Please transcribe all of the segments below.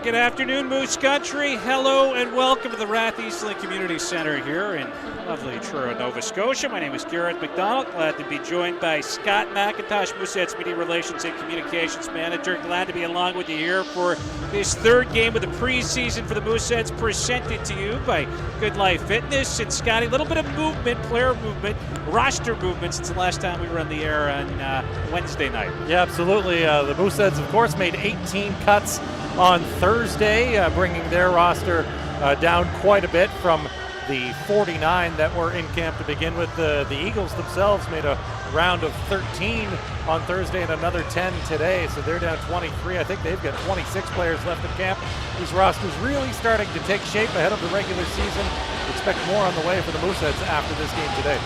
Good afternoon, Moose Country. Hello and welcome to the Rath Eastland Community Center here in lovely Truro, Nova Scotia. My name is Garrett McDonald. Glad to be joined by Scott McIntosh, Mooseheads Media Relations and Communications Manager. Glad to be along with you here for this third game of the preseason for the Mooseheads, presented to you by Good Life Fitness. And Scotty, a little bit of movement, player movement, roster movement since the last time we were on the air on Wednesday night. Yeah, absolutely. The Mooseheads, of course, made 18 cuts on Thursday, bringing their roster down quite a bit from the 49 that were in camp to begin with. The Eagles themselves made a round of 13 on Thursday and another 10 today, so they're down 23. I think they've got 26 players left in camp. These rosters really starting to take shape ahead of the regular season. Expect more on the way for the Mooseheads after this game today.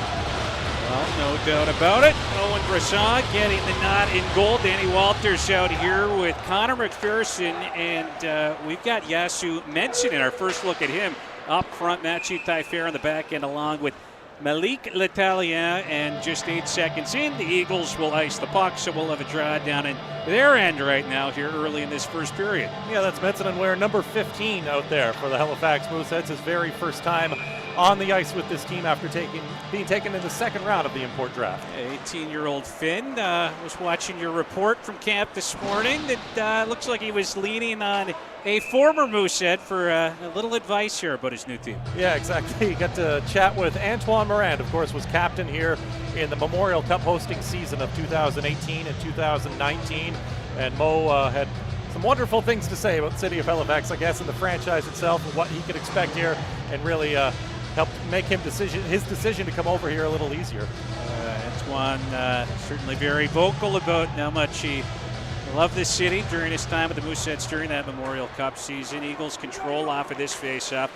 Well, no doubt about it. Owen Bresson getting the nod in goal. Danny Walters out here with Connor McPherson, and we've got Yasu Menson in our first look at him up front. Mathieu Taillefer on the back end along with Malik L'Italien, and just 8 seconds in, the Eagles will ice the puck, so we'll have a draw down in their end right now here early in this first period. Yeah, that's Menson and Ware, number 15 out there for the Halifax Mooseheads, his very first time on the ice with this team after being taken in the second round of the import draft. 18-year-old Finn was watching your report from camp this morning. That looks like he was leaning on a former Moosehead for a little advice here about his new team. Yeah, exactly. He got to chat with Antoine Morand, of course, was captain here in the Memorial Cup hosting season of 2018 and 2019. And Mo had some wonderful things to say about the city of Halifax, I guess, and the franchise itself and what he could expect here, and really helped make his decision to come over here a little easier. Antoine certainly very vocal about how much he loved this city during his time with the Mooseheads during that Memorial Cup season. Eagles control off of this face-off.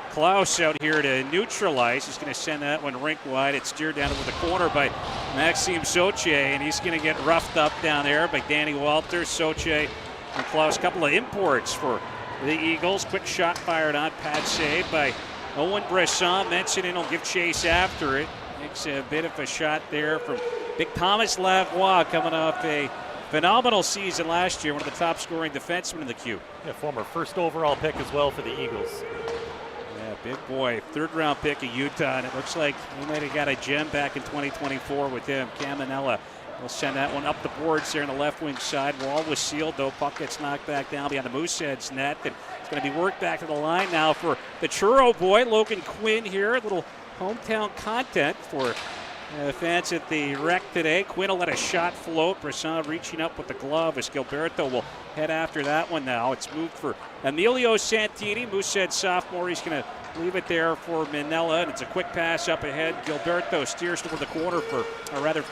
Klaus out here to neutralize. He's going to send that one rink wide. It's steered down to the corner by Maxime Saucier, and he's going to get roughed up down there by Danny Walters. Saucier and Klaus, a couple of imports for the Eagles. Quick shot fired on, pad save by Owen Bresson. Menson will give chase after it. Makes a bit of a shot there from Big Thomas Lavoie, coming off a phenomenal season last year, one of the top scoring defensemen in the queue. Yeah, former first overall pick as well for the Eagles. Yeah, big boy. Third round pick of Utah, and it looks like we might have got a gem back in 2024 with him. Caminella will send that one up the boards there on the left wing side. Wall was sealed, though. Puck gets knocked back down behind the Mooseheads net. And it's going to be worked back to the line now for the Truro boy, Logan Quinn here. A little hometown content for fans at the rec today. Quinn will let a shot float. Bresson reaching up with the glove as Gilberto will head after that one now. It's moved for Emilio Santini, Moosehead sophomore. He's going to leave it there for Manella, and it's a quick pass up ahead. Gilberto steers toward the corner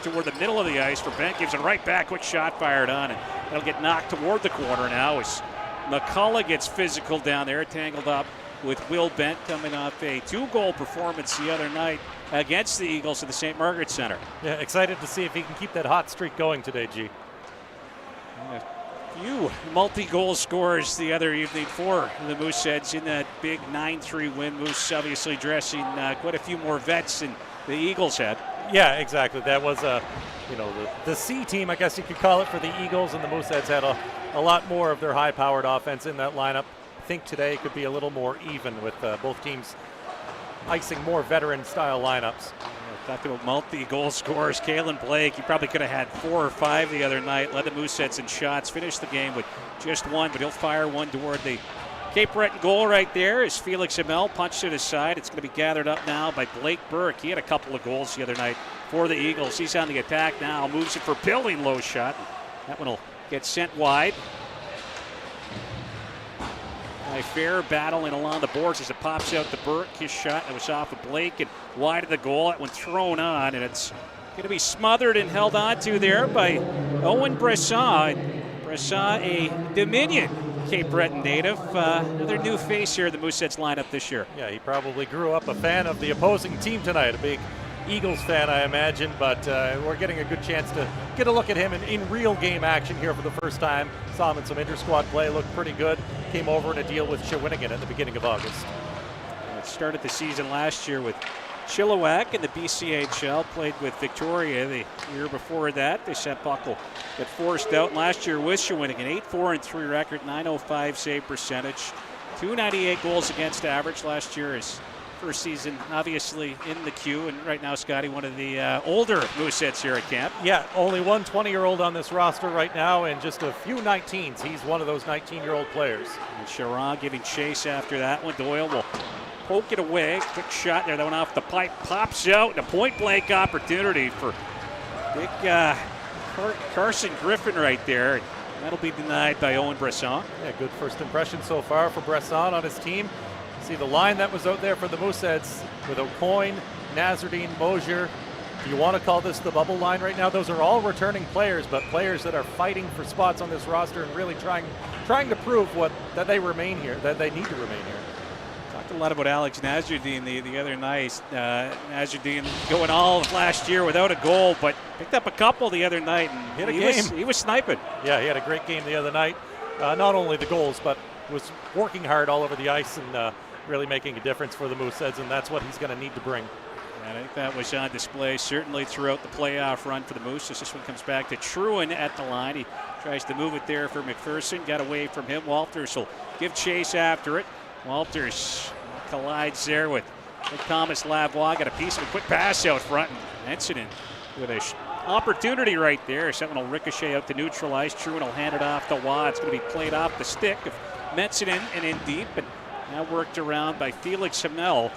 toward the middle of the ice for Bent. Gives it right back. Quick shot fired on, and it'll get knocked toward the corner now as McCullough gets physical down there, tangled up with Will Bent, coming off a 2-goal performance the other night against the Eagles at the St. Margaret Center. Yeah, excited to see if he can keep that hot streak going today, G. A few multi-goal scores the other evening for the Mooseheads in that big 9-3 win. Moose obviously dressing quite a few more vets than the Eagles had. Yeah, exactly. That was the C team, I guess you could call it, for the Eagles, and the Mooseheads had a lot more of their high-powered offense in that lineup. I think today could be a little more even with both teams icing more veteran-style lineups. Talked about multi-goal scorers. Kalen Blake, he probably could have had 4 or 5 the other night. Led the Mooseheads in shots. Finished the game with just one, but he'll fire one toward the Cape Breton goal right there is Felix Hamel, punched to the side. It's going to be gathered up now by Blake Burke. He had a couple of goals the other night for the Eagles. He's on the attack now, moves it for Pilling, low shot. That one will get sent wide. Fair battling along the boards as it pops out to Burke. His shot that was off of Blake and wide of the goal. That one thrown on, and it's going to be smothered and held onto there by Owen Bresson. Bresson, a Dominion Cape Breton native. Another new face here in the Mooseheads lineup this year. Yeah, he probably grew up a fan of the opposing team tonight, a big Eagles fan, I imagine, but we're getting a good chance to get a look at him in real game action here for the first time. Saw him in some inter-squad play, looked pretty good. Came over in a deal with Shawinigan at the beginning of August. It started the season last year with Chilliwack in the BCHL, played with Victoria the year before that. They sent Buckle, got forced out last year with Shawinigan. 8-4-3 record, .905 save percentage, 298 goals against average last year. His first season, obviously, in the queue, and right now, Scotty, one of the older Mooseheads here at camp. Yeah, only one 20-year-old on this roster right now, and just a few 19s. He's one of those 19-year-old players. And Sharon giving chase after that one. Doyle will poke it away. Quick shot there. That went off the pipe. Pops out. And a point-blank opportunity for big Carson Griffin right there. That'll be denied by Owen Bresson. Yeah, good first impression so far for Bresson on his team. See the line that was out there for the Mooseheads with O'Coin, Nazardine, Mosier. Do you want to call this the bubble line right now? Those are all returning players, but players that are fighting for spots on this roster and really trying to prove that they remain here, that they need to remain here. Talked a lot about Alex Nazardine the other night. Nazardine going all of last year without a goal, but picked up a couple the other night. And he was sniping. Yeah, he had a great game the other night. Not only the goals, but was working hard all over the ice and really making a difference for the Mooseheads, and that's what he's going to need to bring. And I think that was on display certainly throughout the playoff run for the Mooses. This one comes back to Trewin at the line. He tries to move it there for McPherson. Got away from him. Walters will give chase after it. Walters collides there with Thomas Lavoie. Got a piece of a quick pass out front. And Ensinan with an opportunity right there. So that one will ricochet out to neutralize. Trewin will hand it off to Waugh. It's going to be played off the stick of Metzinen and in deep. And now worked around by Felix Hamel.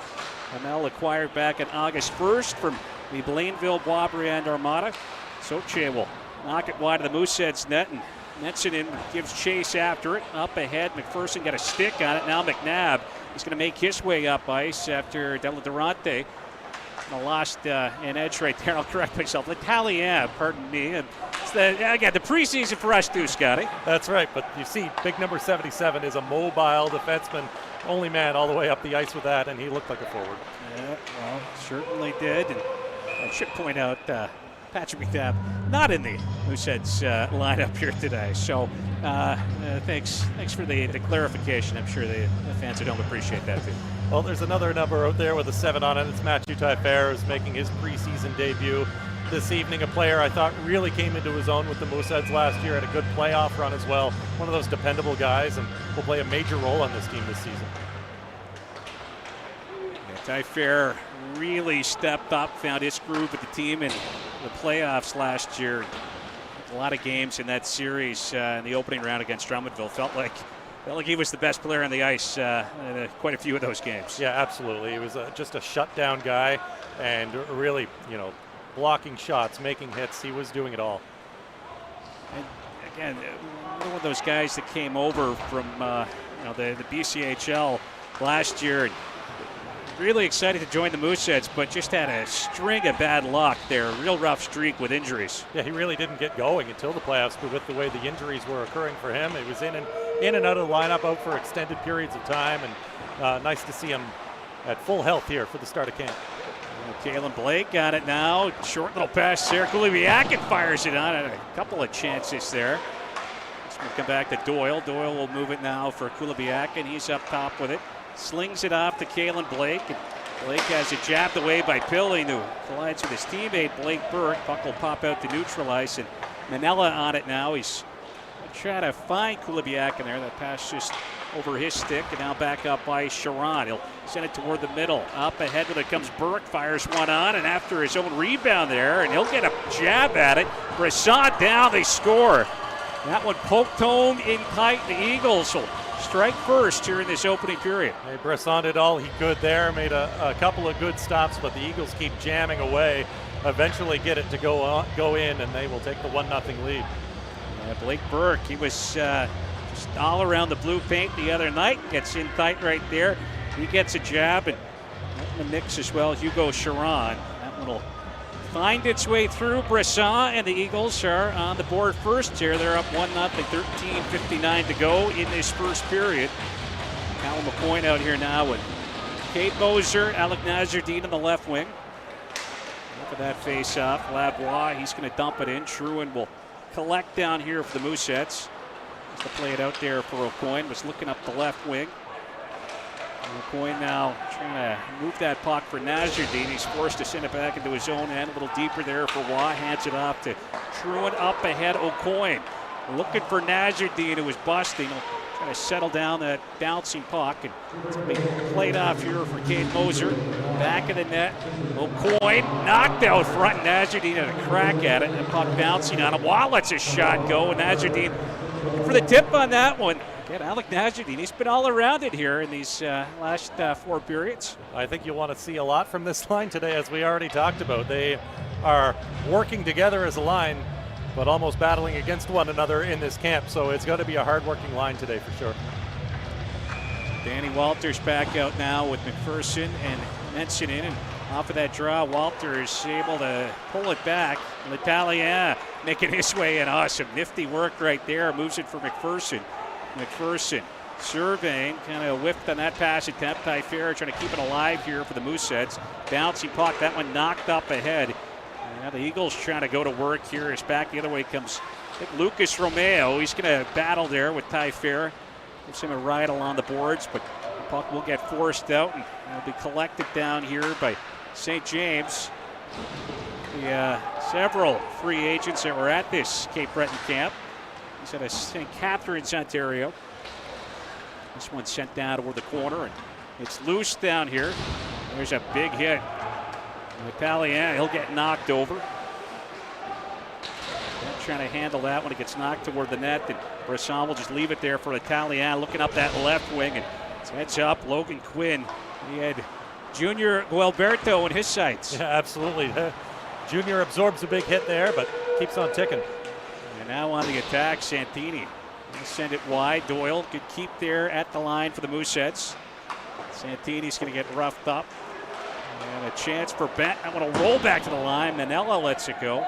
Hamel acquired back on August 1st from the Blainville Boisbriand Armada. Soche will knock it wide of the Mooseheads net, and Metzinen gives chase after it. Up ahead, McPherson got a stick on it. Now McNabb is going to make his way up ice after Della Durante. Lost an edge right there. I'll correct myself. L'Italien, pardon me. And it's the preseason for us too, Scotty. That's right, but you see, big number 77 is a mobile defenseman. Only man all the way up the ice with that, and he looked like a forward. Yeah, well, certainly did. And I should point out Patrick McNabb not in the Mooseheads lineup here today. So thanks for the clarification. I'm sure the fans at home appreciate that too. Well, there's another number out there with a 7 on it. It's Matthew Taillefer, who's making his preseason debut this evening. A player I thought really came into his own with the Mooseheads last year. Had a good playoff run as well. One of those dependable guys, and will play a major role on this team this season. Yeah, Taillefer really stepped up, found his groove with the team in the playoffs last year. A lot of games in that series in the opening round against Drummondville. Felt like he was the best player on the ice in quite a few of those games. Yeah, absolutely. He was just a shutdown guy, and really, blocking shots, making hits. He was doing it all. And again, one of those guys that came over from the BCHL last year. Really excited to join the Mooseheads, but just had a string of bad luck there. A real rough streak with injuries. Yeah, he really didn't get going until the playoffs, but with the way the injuries were occurring for him, he was in and out of the lineup, out for extended periods of time, and nice to see him at full health here for the start of camp. Kalen Blake got it now. Short little pass there. Kulibiakin fires it on. A couple of chances there. This will come back to Doyle. Doyle will move it now for Kulibiakin. He's up top with it. Slings it off to Kalen Blake. And Blake has it jabbed away by Pilling, who collides with his teammate Blake Burke. Puck will pop out to neutralize, and Manella on it now. He's trying to find Kulibiakin there. That pass just over his stick, and now back up by Sharon. He'll send it toward the middle. Up ahead when it comes Burke, fires one on, and after his own rebound there, and he'll get a jab at it. Bresson down, they score. That one poked home in tight. The Eagles will strike first here in this opening period. Hey, Breton did all he could there, made a couple of good stops, but the Eagles keep jamming away. Eventually get it to go in, and they will take the 1-0 lead. Blake Burke, he was just all around the blue paint the other night. Gets in tight right there. He gets a jab, and in the mix as well, Hugo Charon. That one will find its way through Bresson, and the Eagles are on the board first here. They're up 1-0, 13:59 to go in this first period. Callum McCoy out here now with Kate Moser, Alec Nazardine on the left wing. Look at that face-off. Lavoie, he's going to dump it in. Truin will collect down here for the Mooseheads. Just to play it out there for O'Coin. Was looking up the left wing. O'Coin now trying to move that puck for Nazardine. He's forced to send it back into his own end. A little deeper there for Waugh. Hands it off to Truin up ahead. O'Coin looking for Nazardine, who was busting. He'll try to settle down that bouncing puck. And it's going to be played off here for Kate Moser. Back of the net. O'Coin knocked out front. Nazardine had a crack at it. And the puck bouncing on him. Waugh lets his shot go. And Nazardine looking for the tip on that one. Again, Alec Nazardine, he's been all around it here in these last 4 periods. I think you want to see a lot from this line today, as we already talked about. They are working together as a line, but almost battling against one another in this camp. So it's going to be a hard-working line today for sure. Danny Walters back out now with McPherson and Menson in. And off of that draw, Walter is able to pull it back. L'Italien making his way in. Awesome. Nifty work right there. Moves it for McPherson. McPherson surveying, kind of whiffed on that pass attempt. Ty Fair trying to keep it alive here for the Mooseheads. Bouncing puck, that one knocked up ahead. And now the Eagles trying to go to work here. As back the other way comes, I think, Lucas Romeo. He's going to battle there with Ty Fair. Gives him a ride along the boards, but the puck will get forced out and will be collected down here by St. James. Several free agents that were at this Cape Breton camp. He's at St. Catharines, Ontario. This one sent down toward the corner, and it's loose down here. There's a big hit. L'Italien, he'll get knocked over. Not trying to handle that when it gets knocked toward the net, and Bresson will just leave it there for L'Italien, looking up that left wing, and it's heads up. Logan Quinn, he had Junior Gualberto in his sights. Yeah, absolutely. Junior absorbs a big hit there, but keeps on ticking. And now on the attack, Santini. He'll send it wide. Doyle, good keep there at the line for the Mooseheads. Santini's going to get roughed up. And a chance for Bent. I want to roll back to the line. Manella lets it go.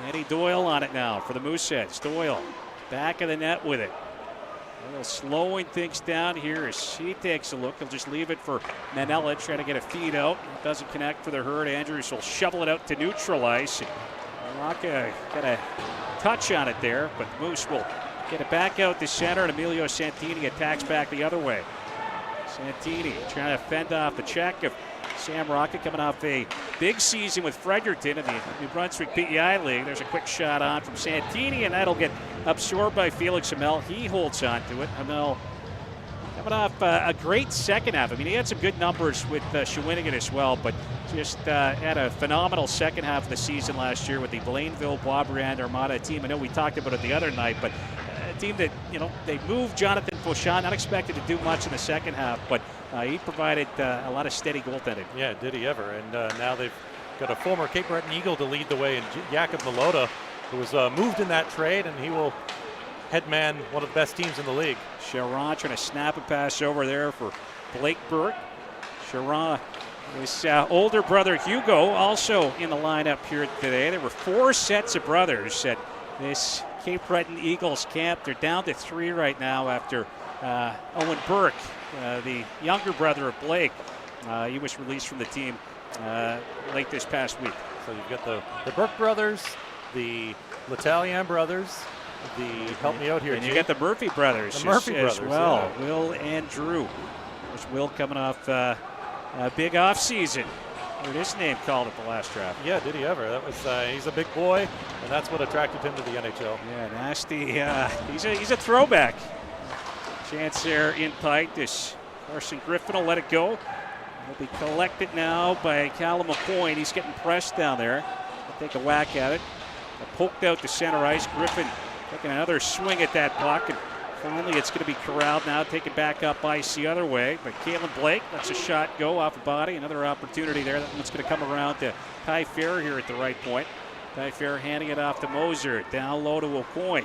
Eddie Doyle on it now for the Mooseheads. Doyle back of the net with it. A little slowing things down here as he takes a look. He'll just leave it for Manella, trying to get a feed out. It doesn't connect for the Herd. Andrews will shovel it out to neutral ice. Rocca got a touch on it there, but Moose will get it back out to center, and Emilio Santini attacks back the other way. Santini trying to fend off the check of Sam Rocca, coming off a big season with Fredericton in the New Brunswick PEI League. There's a quick shot on from Santini, and that'll get absorbed by Felix Hamel. He holds on to it. Hamel coming off a great second half. I mean, he had some good numbers with Shawinigan as well, but just had a phenomenal second half of the season last year with the Blainville Boisbriand Armada team. I know we talked about it the other night, but a team that, they moved Jonathan Fauchon, not expected to do much in the second half, but he provided a lot of steady goaltending. Yeah, did he ever. And now they've got a former Cape Breton Eagle to lead the way, and Jakub Malota, who was moved in that trade, and he will headman one of the best teams in the league. Charon trying to snap a pass over there for Blake Burke. Charon, his older brother Hugo, also in the lineup here today. There were 4 sets of brothers at this Cape Breton Eagles camp. They're down to 3 right now after Owen Burke, the younger brother of Blake. He was released from the team late this past week. So you've got the Burke brothers, the L'Italien brothers, help me out here, and you got the Murphy brothers, the Murphy as brothers, well. Yeah. Will and Drew. There's Will coming off a big off season. Heard his name called at the last draft. Yeah, did he ever? That was he's a big boy, and that's what attracted him to the NHL. Yeah, nasty. He's a throwback. Chance there in tight. This Carson Griffin will let it go. Will be collected now by Callum McCoy. He's getting pressed down there. He'll take a whack at it. Poked out to center ice. Griffin taking another swing at that puck and Finally, it's going to be corralled now, taken back up ice the other way. But Kalen Blake lets a shot go off the body. Another opportunity there. That one's going to come around to Ty Fair here at the right point. Ty Fair handing it off to Moser. Down low to O'Coin.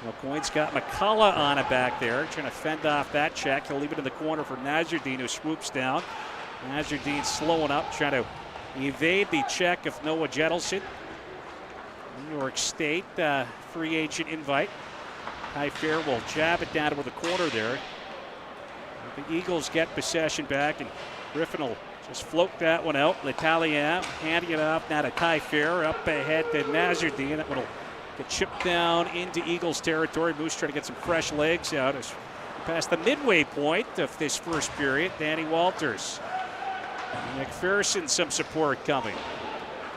O'Coin's got McCullough on it back there, trying to fend off that check. He'll leave it in the corner for Nazardine, who swoops down. Nazardine slowing up, trying to evade the check of Noah Jettleson. New York State free agent invite. Ty Fair will jab it down to the corner there. The Eagles get possession back, and Griffin will just float that one out. L'Italien handing it off now to Ty Fair. Up ahead to Nazardine. That one will get chipped down into Eagles territory. Moose trying to get some fresh legs out as past the midway point of this first period. Danny Walters. McPherson, some support coming.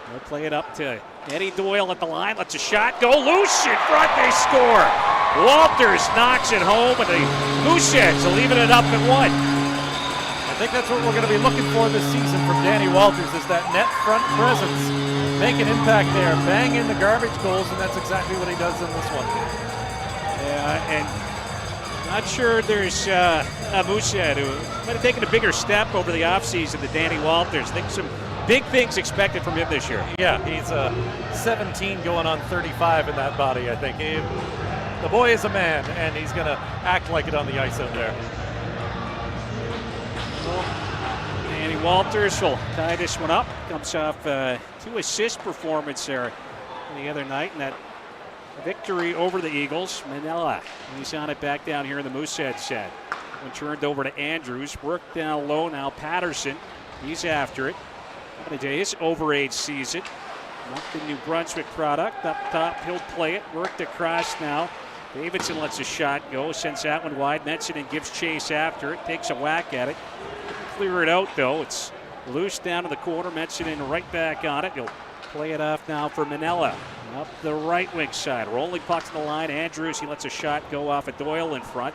They'll play it up to Eddie Doyle at the line. Lets a shot go loose in front. They score. Walters knocks it home, and the Mooseheads are leaving it up at 1. I think that's what we're going to be looking for this season from Danny Walters, is that net front presence. Make an impact there, bang in the garbage goals, and that's exactly what he does in this one. Yeah, and not sure there's a Moosehead who might have taken a bigger step over the offseason than Danny Walters. I think some big things expected from him this year. Yeah, he's 17 going on 35 in that body, I think. The boy is a man, and he's going to act like it on the ice out there. Danny Walters will tie this one up. Comes off 2 assist performance there the other night, and that victory over the Eagles. Manella, he's on it back down here in the Moosehead set. When turned over to Andrews, worked down low now. Patterson, he's after it. Coming into his overage season. Not the New Brunswick product. Up top, he'll play it. Worked across now. Davidson lets a shot go, sends that one wide. Metzinen gives chase after it, takes a whack at it. Clear it out though. It's loose down to the corner. Metzinen right back on it. He'll play it off now for Manella. Up the right wing side. Rolling puck to the line. Andrews, he lets a shot go off at Doyle in front.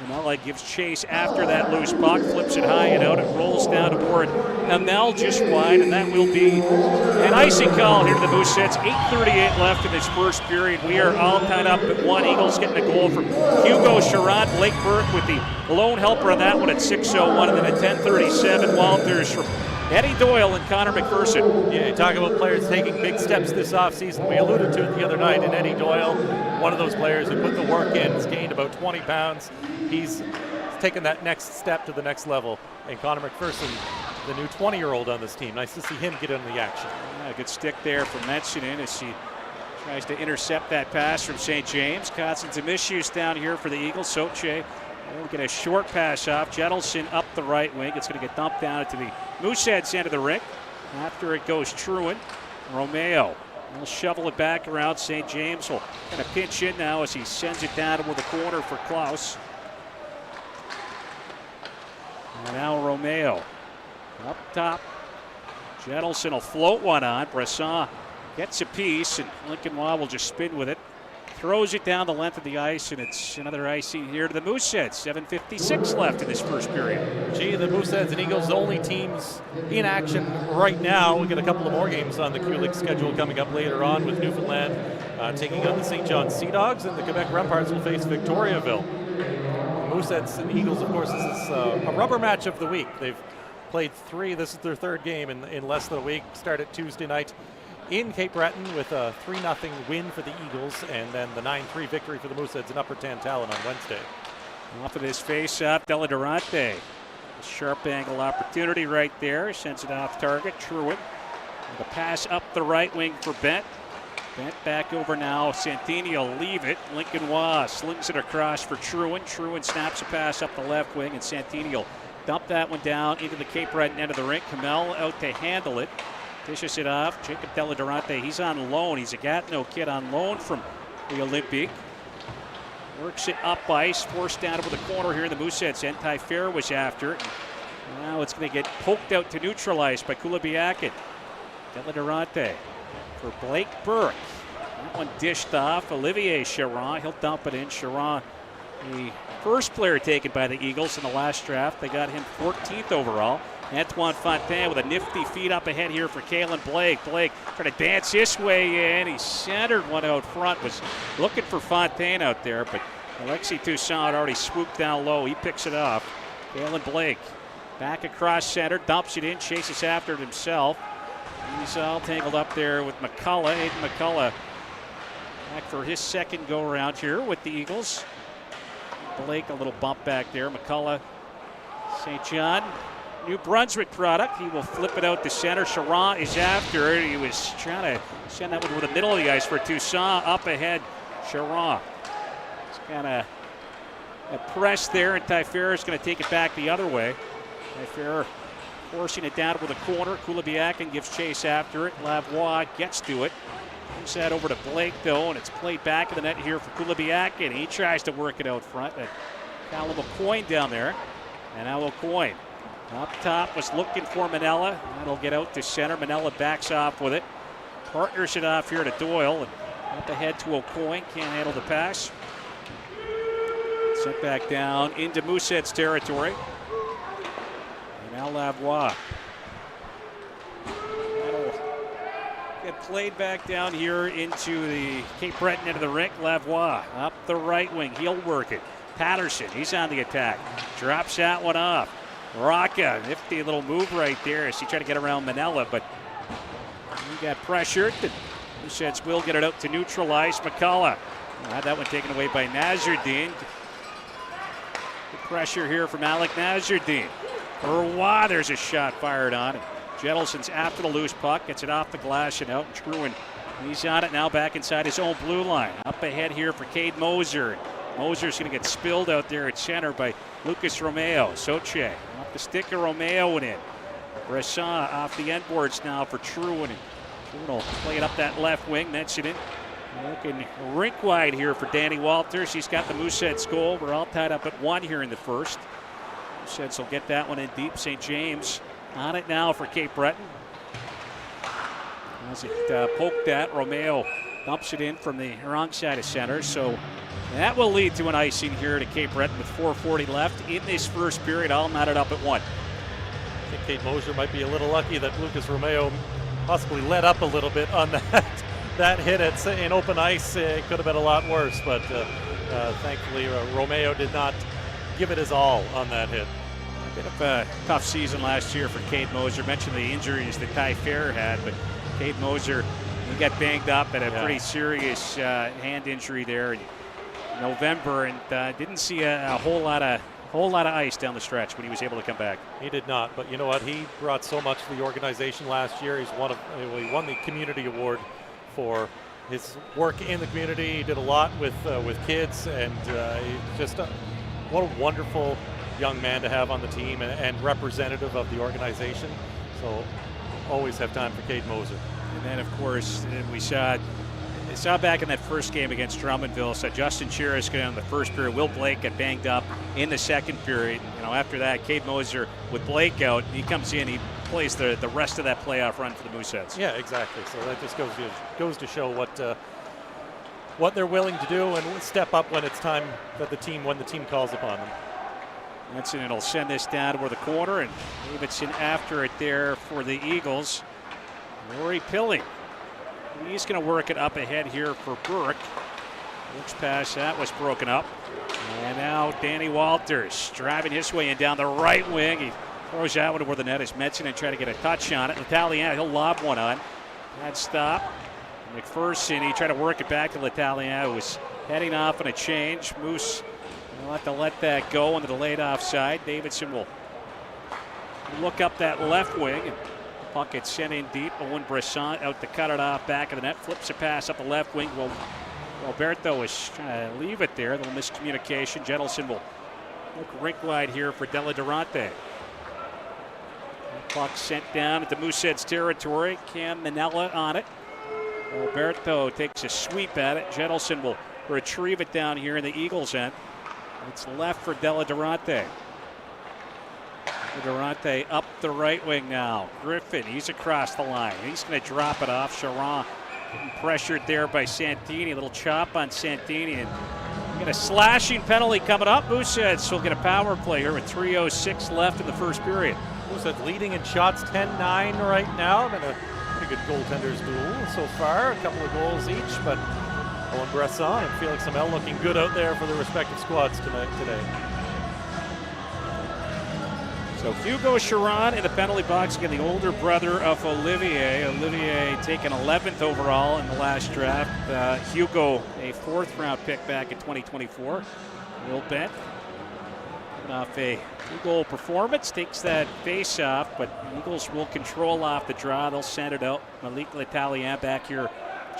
Manella gives chase after that loose puck. Flips it high and out. It rolls down toward Hamel just wide, and that will be an icing call here to the Mooseheads. 8:38 left in this first period. We are all tied up at 1. Eagles getting a goal from Hugo Charron. Blake Burke with the lone helper on that one at 6:01, and then at 10:37, Walters from Eddie Doyle and Connor McPherson. Yeah, you talk about players taking big steps this offseason. We alluded to it the other night, and Eddie Doyle, one of those players who put the work in, has gained about 20 pounds. He's taken that next step to the next level. And Connor McPherson, the new 20-year-old on this team. Nice to see him get into the action. Yeah, good stick there from Metzinen as he tries to intercept that pass from St. James. Causing some issues down here for the Eagles. Soche will get a short pass off. Jettleson up the right wing. It's going to get dumped down into the Mooseheads end of the rink. After it goes Truin. Romeo will shovel it back around. St. James will kind of pinch in now as he sends it down toward the corner for Klaus. And now Romeo up top. Jettleson will float one on. Bresson gets a piece, and Lincoln Waugh will just spin with it. Throws it down the length of the ice, and it's another icing here to the Mooseheads. 7:56 left in this first period. Gee, the Mooseheads and Eagles, the only teams in action right now. We got a couple of more games on the Q-League schedule coming up later on, with Newfoundland taking on the St. John Sea Dogs, and the Quebec Remparts will face Victoriaville. Mooseheads and Eagles, of course, this is a rubber match of the week. They've played 3. This is their 3rd game in less than a week. Started Tuesday night in Cape Breton with a 3-0 win for the Eagles, and then the 9-3 victory for the Mooseheads in Upper Tantallon on Wednesday. Off of this face-up, Della Durante. A sharp angle opportunity right there. Sends it off target. Truin. The pass up the right wing for Bent. Bent back over now. Santini will leave it. Lincoln Waugh slings it across for Truin. Truin snaps a pass up the left wing, and Santini will dump that one down into the Cape Breton end of the rink. Hamel out to handle it. Dishes it off. Jacob Della Durante, he's on loan. He's a Gatineau kid on loan from the Olympique. Works it up ice, forced down over the corner here in the Mooseheads end. Ty Fair was after it. Now it's going to get poked out to neutralize by Kulibiakin. Della Durante for Blake Burke. That one dished off. Olivier Charron, he'll dump it in. Charron, the first player taken by the Eagles in the last draft. They got him 14th overall. Antoine Fontaine with a nifty feed up ahead here for Kalen Blake. Blake trying to dance his way in. He centered one out front. Was looking for Fontaine out there, but Alexi Toussaint already swooped down low. He picks it off. Galen Blake back across center, dumps it in, chases after it himself. He's all tangled up there with McCullough. Aiden McCullough back for his second go-around here with the Eagles. Blake, a little bump back there. McCullough, St. John, New Brunswick product. He will flip it out to center. Charron is after it. He was trying to send that one to the middle of the ice for Toussaint. Up ahead, Charron. It's kind of a press there, and Taillefer is going to take it back the other way. Taillefer forcing it down with a corner. Kulibiakin gives chase after it. Lavoie gets to it. Moves that over to Blake, though, and it's played back in the net here for Kulibiakin. He tries to work it out front. Callum O'Coin down there. And now O'Coin up top was looking for Manella. That'll get out to center. Manella backs off with it. Partners it off here to Doyle. And up ahead to O'Coin. Can't handle the pass. Sent back down into Mooseheads territory. And now Lavoie. That'll get played back down here into the Cape Breton end of the rink. Lavoie up the right wing. He'll work it. Patterson, he's on the attack. Drops that one off. Rocca, nifty little move right there as he tried to get around Manella, but he got pressured. Mooseheads will get it out to neutralize McCullough. Had that one taken away by Nazardine. Good pressure here from Alec Nazardine. Roy, there's a shot fired on. Jettleson's after the loose puck, gets it off the glass and out, and Truin, he's on it now back inside his own blue line. Up ahead here for Cade Moser. Moser's going to get spilled out there at center by Lucas Romeo. Soche off the stick of Romeo and in. Bresson off the end boards now for Truin. Truin will play it up that left wing. That's it in. Looking rink wide here for Danny Walters. He's got the Mooseheads goal. We're all tied up at 1 here in the first. Mooseheads will get that one in deep. St. James on it now for Cape Breton. As it poked at, Romeo dumps it in from the wrong side of center. So that will lead to an icing here to Cape Breton with 4:40 left in this first period. All knotted up at 1. I think Cade Moser might be a little lucky that Lucas Romeo possibly let up a little bit on that hit in open ice. It could have been a lot worse, but thankfully Romeo did not give it his all on that hit. A bit of a tough season last year for Cade Moser. Mentioned the injuries that Taillefer had, but Cade Moser, he got banged up at a pretty serious hand injury there in November, and didn't see a whole lot of ice down the stretch when he was able to come back. He did not, but you know what? He brought so much to the organization last year. He won the community award for his work in the community. He did a lot with kids, and he's just what a wonderful young man to have on the team and representative of the organization. So always have time for Cade Moser. And then, of course, we saw back in that first game against Drummondville, saw Justin Chiris go down in the first period. Will Blake get banged up in the second period. You know, after that, Cade Moser with Blake out, he comes in, he plays the rest of that playoff run for the Mooseheads. Yeah, exactly. So that just goes to show what they're willing to do and step up when it's time that when the team calls upon them. Davidson will send this down toward the corner, and Davidson after it there for the Eagles. Rory Pilling. He's going to work it up ahead here for Burke. Looks past that, was broken up. And now Danny Walters driving his way in down the right wing. He throws that one where the net is Metzen and try to get a touch on it. L'Italien, he'll lob one on. Bad stop. McPherson, he tried to work it back to L'Italien, who was heading off on a change. Moose will have to let that go on the delayed offside. Davidson will look up that left wing. And the puck gets sent in deep. Owen Bresson out to cut it off back of the net. Flips a pass up the left wing. Well, Roberto is trying to leave it there. A little miscommunication. Jettelson will look rink wide here for Della Durante. Puck sent down into Mooseheads territory. Cam Manella on it. Roberto takes a sweep at it. Jettelson will retrieve it down here in the Eagles' end. It's left for Della Durante. Durante up the right wing now. Griffin, he's across the line. He's going to drop it off. Charron pressured there by Santini. A little chop on Santini. And get a slashing penalty coming up. Mooseheads will get a power play here with 3:06 left in the first period. Mooseheads leading in shots 10-9 right now. Been a pretty good goaltenders duel so far. A couple of goals each, but Owen Bresson and Felix Hamel looking good out there for the respective squads today. So Hugo Chiron in the penalty box, again, the older brother of Olivier. Olivier taken 11th overall in the last draft. Hugo, a 4th-round pick back in 2024. Will Bent, coming off a 2-goal performance, takes that face-off, but Eagles will control off the draw. They'll send it out. Malik Letalien back here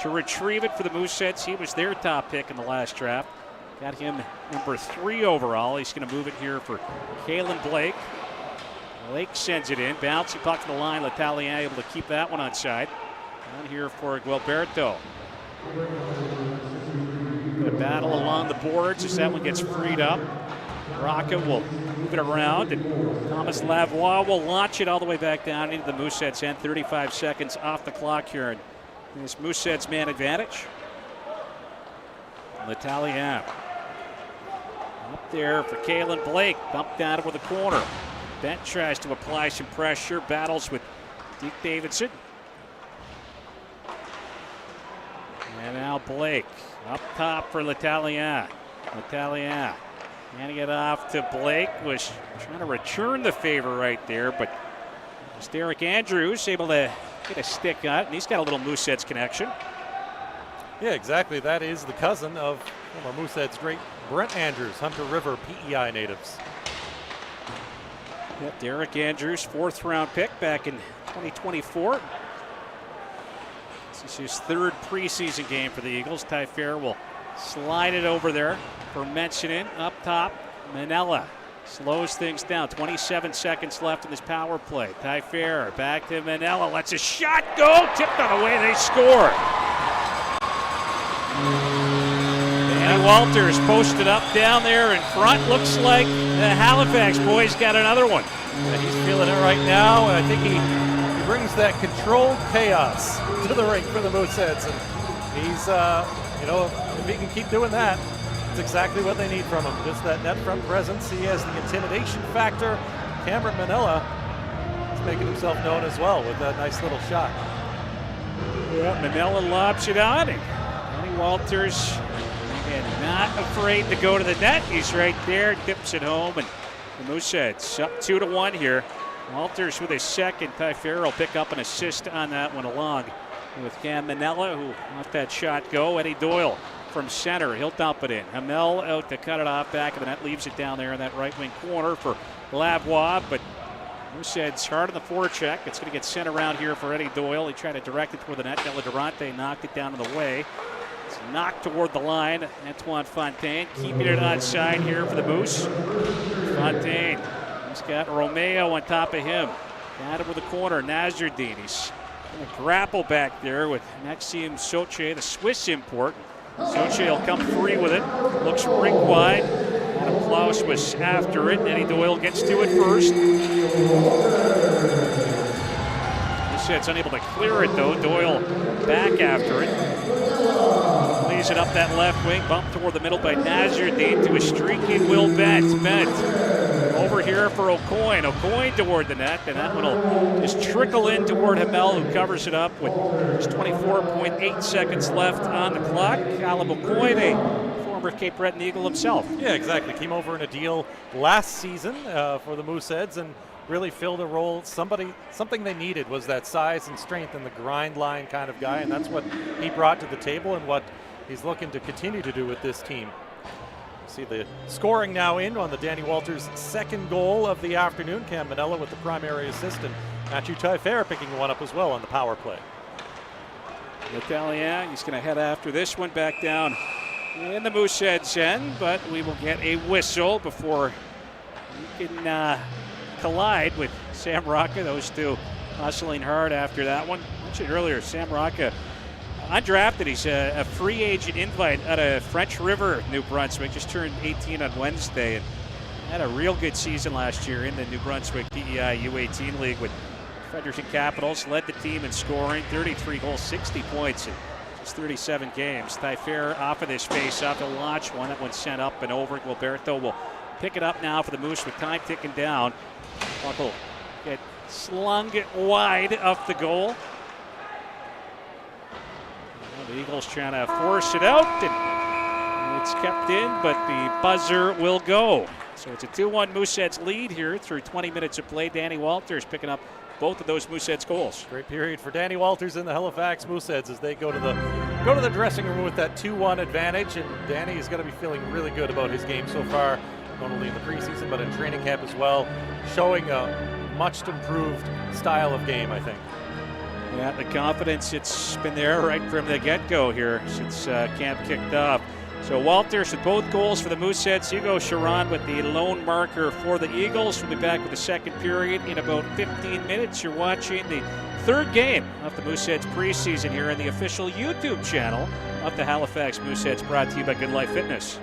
to retrieve it for the Mooseheads. He was their top pick in the last draft. Got him number 3 overall. He's going to move it here for Kalen Blake. Blake sends it in. Bouncing puck to the line. Letalien able to keep that one onside. Down here for Gualberto. A battle along the boards as that one gets freed up. Rocket will move it around, and Thomas Lavoie will launch it all the way back down into the Mooseheads end. 35 seconds off the clock here. And this Mooseheads man advantage. Letalien up there for Kalen Blake. Dumped down over the corner. Bent tries to apply some pressure, battles with Deke Davidson. And now Blake up top for Letalien. Letalien handing it off to Blake. Was trying to return the favor right there, but it's Derek Andrews able to get a stick on it, and he's got a little Mooseheads connection. Yeah, exactly. That is the cousin of former Mooseheads great Brent Andrews, Hunter River PEI natives. Yep, Derek Andrews, 4th-round pick back in 2024. This is his 3rd preseason game for the Eagles. Ty Fair will slide it over there for Mentionen. Up top, Manella slows things down. 27 seconds left in this power play. Ty Fair back to Manella. Lets a shot go. Tipped on the way. They score. Danny Walters posted up down there in front. Looks like the Halifax boys got another one. And he's feeling it right now, and I think he brings that controlled chaos to the rink for the Mooseheads. And he's, if he can keep doing that, it's exactly what they need from him. Just that net front presence. He has the intimidation factor. Cameron Manella is making himself known as well with that nice little shot. Yeah, Manella lobs it on, and Danny Walters, again, not afraid to go to the net. He's right there, tips it home, and the Mooseheads up 2-1 here. Walters with his second. Ty Fair will pick up an assist on that one along with Cam Manella, who let that shot go. Eddie Doyle from center. He'll dump it in. Hamel out to cut it off back of the net. Leaves it down there in that right wing corner for Lavoie. But Mooseheads hard on the forecheck. It's going to get sent around here for Eddie Doyle. He tried to direct it toward the net. Deladurante knocked it down in the way. It's knocked toward the line. Antoine Fontaine keeping it onside here for the Moose. Fontaine. He's got Romeo on top of him. Down over the corner. Nazardine. He's going to grapple back there with Maxime Soche, the Swiss import. Soche will come free with it. Looks rink wide. Adam Klaus was after it. Eddie Doyle gets to it first. Mooseheads unable to clear it though. Doyle back after it. Lays it up that left wing. Bumped toward the middle by Nazardine to a streaking Will Bent. Bent over here for O'Coin. O'Coin toward the net, and that one will just trickle in toward Hamel, who covers it up with just 24.8 seconds left on the clock. Caleb O'Coin, a former Cape Breton Eagle himself. Yeah, exactly. Came over in a deal last season for the Mooseheads and really filled a role. Something they needed was that size and strength and the grind line kind of guy, and that's what he brought to the table and what he's looking to continue to do with this team. See the scoring now in on the Danny Walters' second goal of the afternoon. Cam Manella with the primary assist, and Matthew Taillefer picking one up as well on the power play. Letalien, he's going to head after this one back down in the Mooseheads end, but we will get a whistle before we can collide with Sam Rocca. Those two hustling hard after that one. I mentioned earlier, Sam Rocca undrafted. He's a free agent invite out of French River, New Brunswick. Just turned 18 on Wednesday and had a real good season last year in the New Brunswick PEI U18 League with Fredericton Capitals. Led the team in scoring, 33 goals, 60 points in just 37 games. Taillefer off of this face-off. He'll launch one. That one sent up and over. Gualberto will pick it up now for the Moose with time ticking down. Puck will get slung wide off the goal. The Eagles trying to force it out, and it's kept in, but the buzzer will go. So it's a 2-1 Mooseheads lead here through 20 minutes of play. Danny Walters picking up both of those Mooseheads goals. Great period for Danny Walters and the Halifax Mooseheads as they go to the dressing room with that 2-1 advantage. And Danny is going to be feeling really good about his game so far, not only in the preseason but in training camp as well, showing a much improved style of game, I think. Yeah, the confidence, it's been there right from the get-go here since camp kicked off. So Walters with both goals for the Mooseheads. Hugo Sharon with the lone marker for the Eagles. We'll be back with the second period in about 15 minutes. You're watching the third game of the Mooseheads preseason here on the official YouTube channel of the Halifax Mooseheads, brought to you by Good Life Fitness.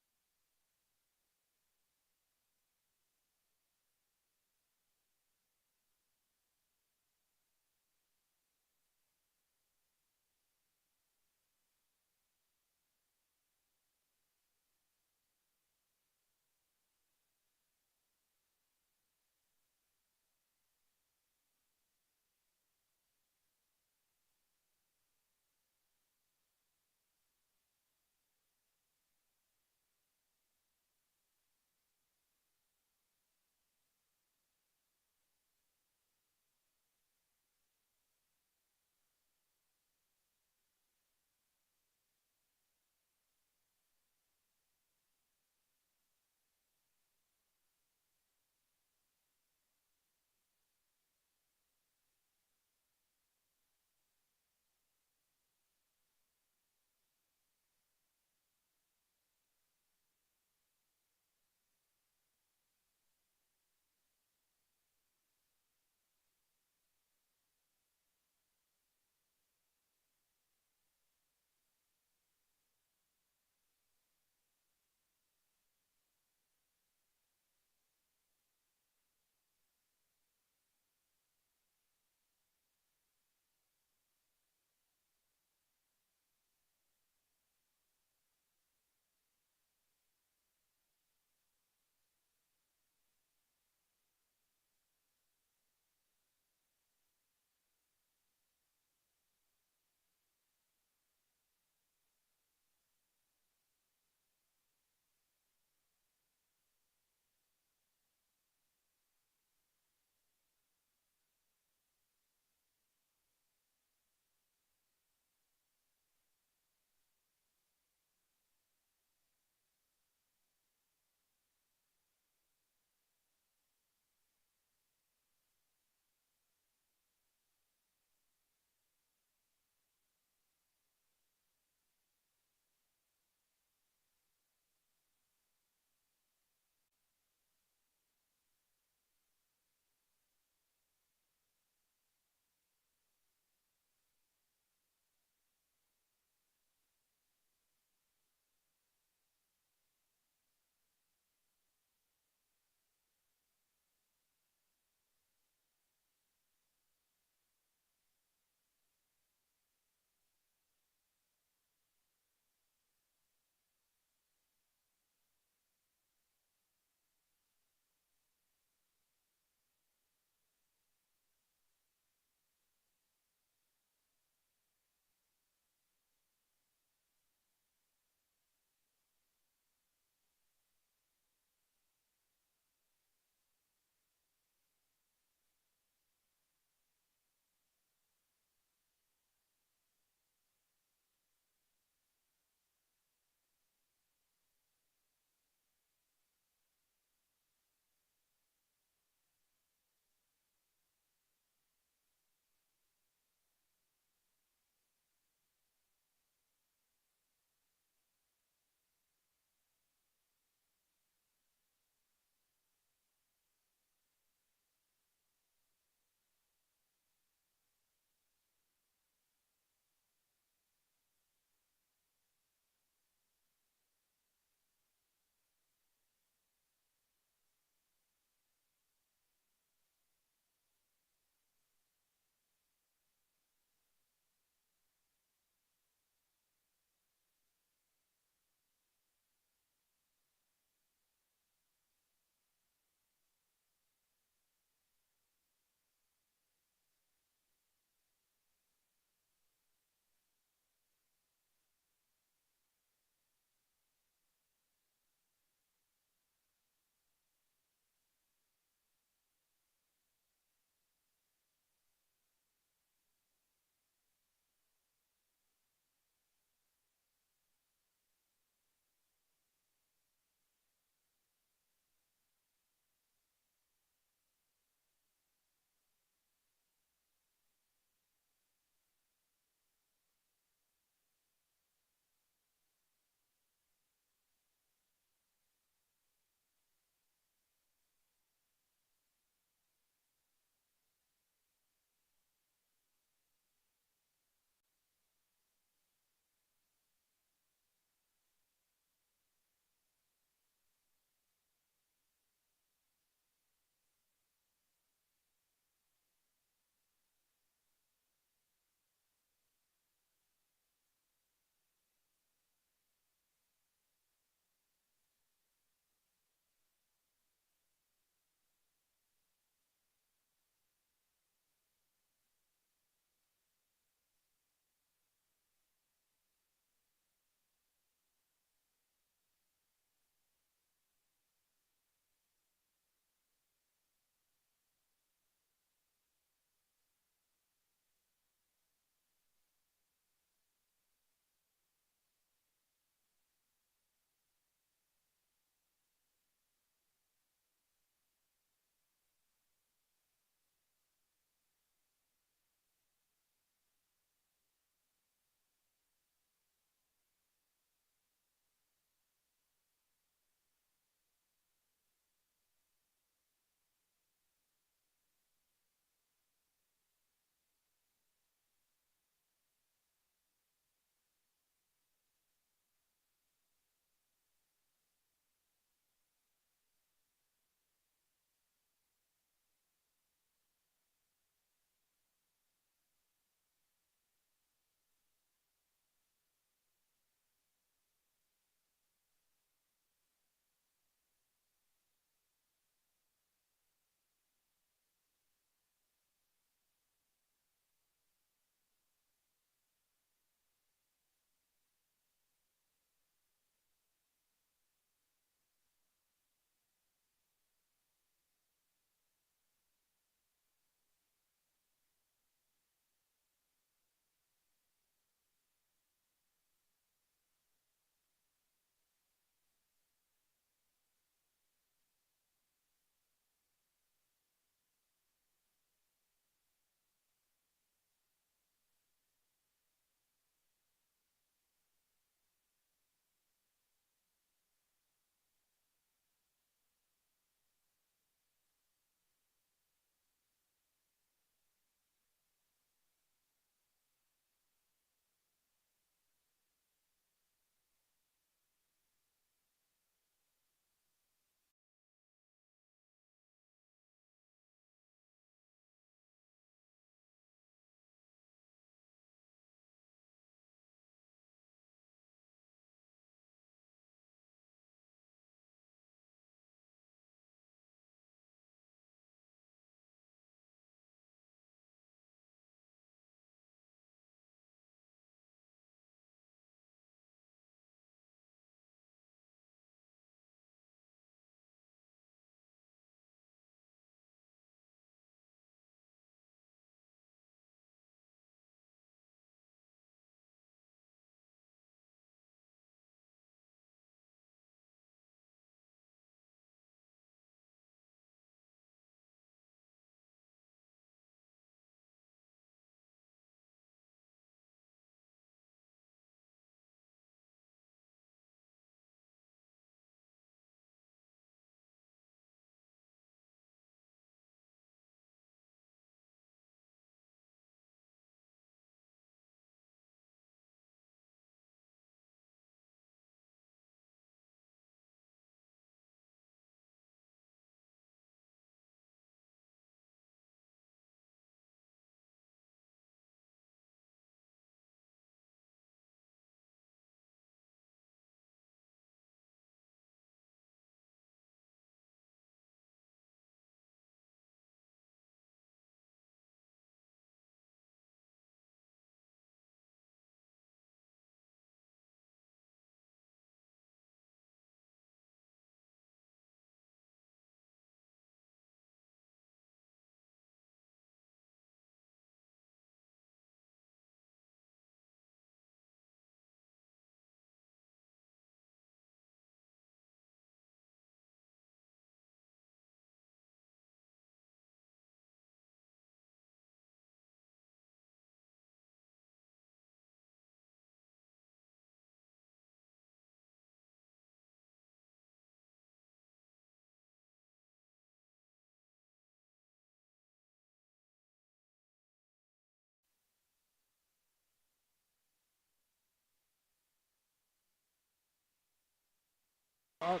And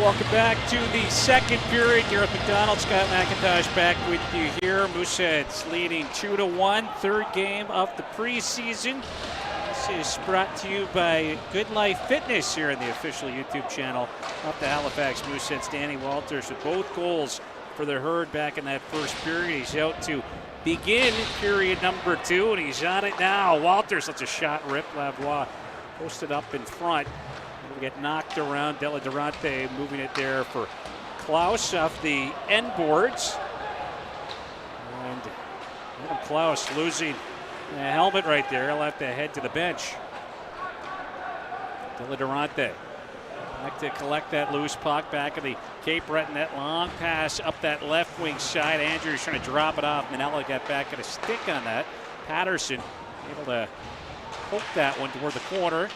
welcome back to the second period here at McDonald's. Scott McIntosh back with you here. Mooseheads leading 2-1, third game of the preseason. This is brought to you by Good Life Fitness here on the official YouTube channel of the Halifax Mooseheads. Danny Walters with both goals for the Herd back in that first period. He's out to begin period number 2, and he's on it now. Walters lets a shot rip. Lavoie posted up in front. It'll get knocked around. Della Durante moving it there for Klaus off the end boards. And Adam Klaus losing a helmet right there. He'll have to head to the bench. Della Durante back to collect that loose puck back of the Cape Breton net. Long pass up that left wing side. Andrews trying to drop it off. Manella got back at a stick on that. Patterson able to poke that one toward the corner.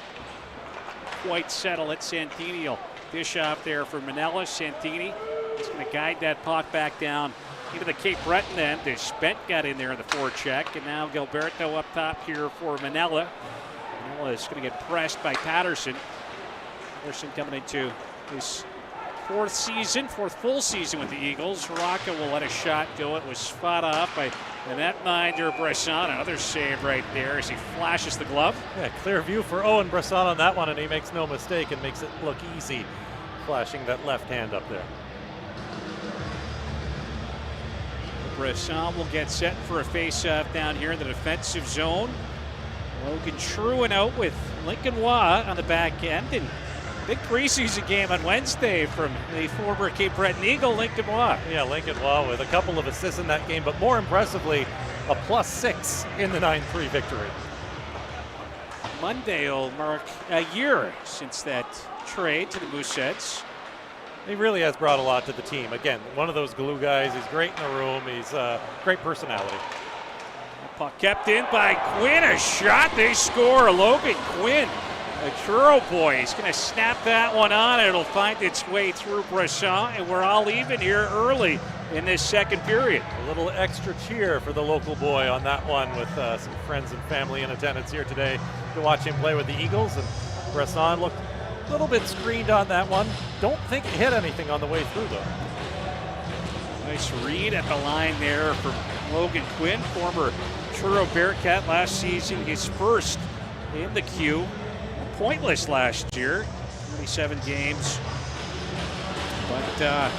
Quite settle it. Santini will dish off there for Manella. Santini is going to guide that puck back down into the Cape Breton end. Spent got in there in the forecheck, and now Gilberto up top here for Manella. Manella is going to get pressed by Patterson. Patterson coming into his fourth full season with the Eagles. Rocca will let a shot go. It was fought off by the netminder Bresson. Another save right there as he flashes the glove. Yeah, clear view for Owen Bresson on that one, and he makes no mistake and makes it look easy, flashing that left hand up there. Bresson will get set for a face-off down here in the defensive zone. Logan Truin out with Lincoln Waugh on the back end. And big preseason game on Wednesday from the former Cape Breton Eagle, Lincoln Waugh. Yeah, Lincoln Waugh with a couple of assists in that game, but more impressively, a +6 in the 9-3 victory. Monday will mark a year since that trade to the Mooseheads. He really has brought a lot to the team. Again, one of those glue guys. He's great in the room. He's a great personality. Puck kept in by Quinn. A shot. They score. Logan Quinn, a Truro boy. He's going to snap that one on. It'll find its way through Bresson, and we're all even here early in this second period. A little extra cheer for the local boy on that one, with some friends and family in attendance here today to watch him play with the Eagles. And Bresson looked a little bit screened on that one. Don't think it hit anything on the way through, though. Nice read at the line there from Logan Quinn, former Truro Bearcat last season, his first in the queue. Pointless last year, 27 games. But yeah,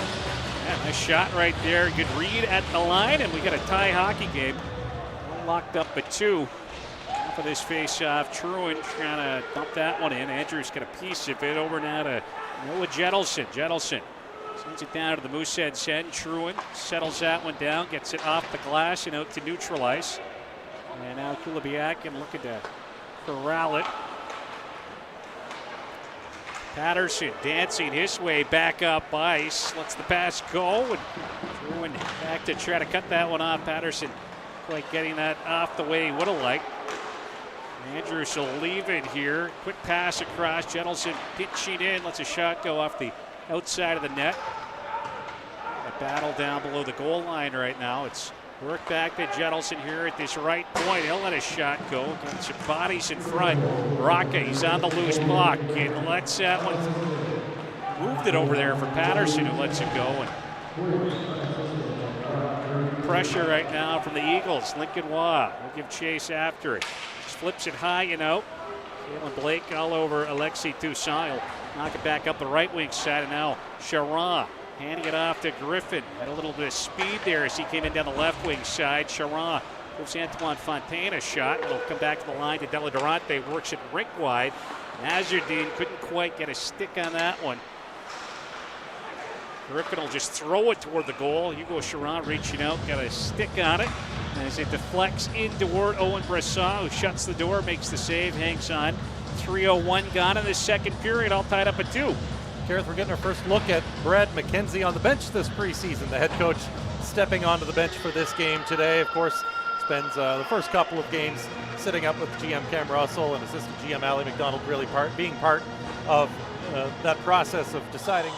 nice shot right there. Good read at the line, and we got a tie hockey game. Locked up at 2. For this face-off, Truin trying to dump that one in. Andrews got a piece of it over now to Noah Jettleson. Jettleson sends it down to the Mooseheads end. Truin settles that one down, gets it off the glass and out to neutralize. And now Kulibiak and looking to corral it. Patterson dancing his way back up ice. Lets the pass go. And Truin back to try to cut that one off. Patterson quite getting that off the way he would have liked. Andrews will leave it here. Quick pass across. Jettleson pitching in. Lets a shot go off the outside of the net. A battle down below the goal line right now. It's work back to Jettleson here at this right point. He'll let a shot go. Got some bodies in front. Rocca, he's on the loose block. And lets that one. Moved it over there for Patterson, who lets it go. And pressure right now from the Eagles. Lincoln Waugh will give chase after it. Flips it high, Jalen Blake all over Alexi Toussaint. He'll knock it back up the right wing side, and now Charron handing it off to Griffin. Had a little bit of speed there as he came in down the left wing side. Charron gives Antoine Fontaine a shot. It'll come back to the line to Della Durante. Works it rink wide. Nazardine couldn't quite get a stick on that one. Griffin will just throw it toward the goal. Hugo Charron reaching out, got a stick on it. As it deflects in toward Owen Bresson, who shuts the door, makes the save, hangs on. 3:01 gone in the second period, all tied up at 2. Gareth, we're getting our first look at Brad McKenzie on the bench this preseason. The head coach stepping onto the bench for this game today. Of course, spends the first couple of games sitting up with GM Cam Russell and assistant GM Ali McDonald, really being part of that process of deciding,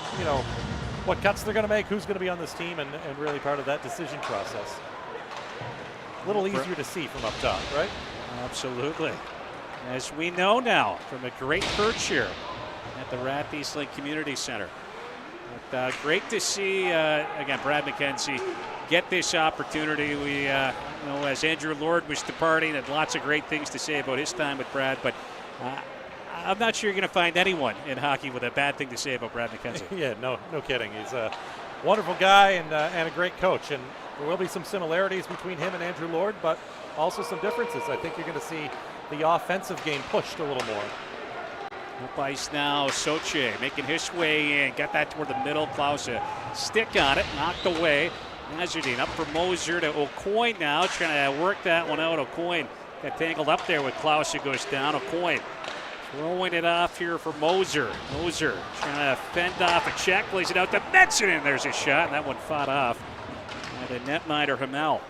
what cuts they're going to make, who's going to be on this team, and really part of that decision process. A little easier to see from up top, right? Absolutely. as we know now from a great perch here at the Rath Eastlink Community Center. But, great to see, again, Brad McKenzie get this opportunity. We, as Andrew Lord was departing, had lots of great things to say about his time with Brad, but I'm not sure you're going to find anyone in hockey with a bad thing to say about Brad McKenzie. Yeah, no kidding. He's a wonderful guy and a great coach, and there will be some similarities between him and Andrew Lord, but also some differences. I think you're going to see the offensive game pushed a little more. Up ice now, Soche making his way in, got that toward the middle. Klaus a stick on it, knocked away. Nazardine up for Moser to O'Coin now, trying to work that one out. O'Coin got tangled up there with Klaus, who goes down. O'Coin throwing it off here for Moser. Moser trying to fend off a check, plays it out to Benson, and there's a shot, and that one fought off by the netminder Hamel.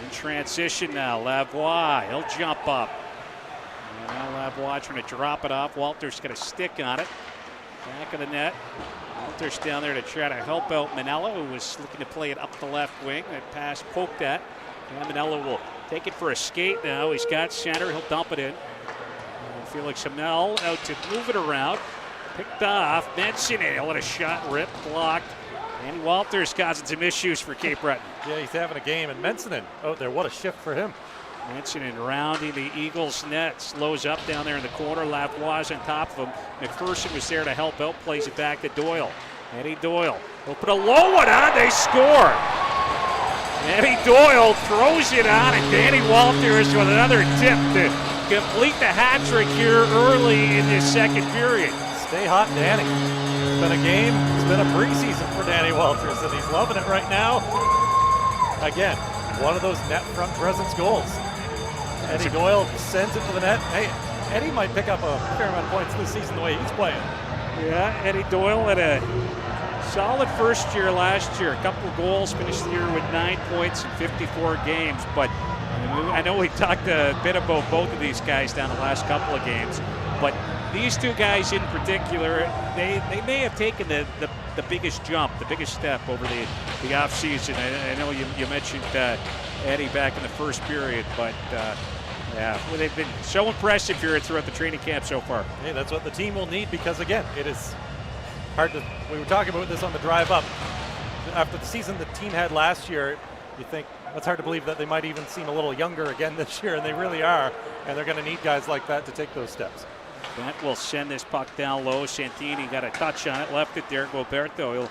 In transition now, Lavoie, he'll jump up. And now Lavoie trying to drop it off. Walters got a stick on it. Back of the net. Walters down there to try to help out Manella, who was looking to play it up the left wing. That pass poked at. And Manella will take it for a skate now. He's got center. He'll dump it in. And Felix Hamel out to move it around. Picked off. Benson, he'll let a shot rip. Blocked. Andy Walters causing some issues for Cape Breton. Yeah, he's having a game. And Mensonen out there, what a shift for him. Mensonen rounding the Eagles' net. Slows up down there in the corner. Lavoie's on top of him. McPherson was there to help out. Plays it back to Doyle. Eddie Doyle. He'll put a low one on. They score. Eddie Doyle throws it on, and Danny Walters with another tip to complete the hat trick here early in this second period. Stay hot, Danny. It's been a game. It's been a preseason for Danny Walters, and he's loving it right now. Again, one of those net front presence goals. Eddie Doyle sends it to the net. Hey, Eddie might pick up a fair amount of points this season the way he's playing. Yeah, Eddie Doyle had a solid first year last year. A couple of goals, finished the year with 9 points in 54 games. But I know we talked a bit about both of these guys down the last couple of games. But these two guys in particular, they may have taken the biggest jump, the biggest step over the offseason. I know you mentioned Eddie back in the first period, but yeah, well, they've been so impressive here throughout the training camp so far. Hey, that's what the team will need, because again, it is hard to, we were talking about this on the drive up. After the season the team had last year, you think it's hard to believe that they might even seem a little younger again this year, and they really are, and they're going to need guys like that to take those steps. That will send this puck down low. Santini got a touch on it, left it there. Gilberto, he'll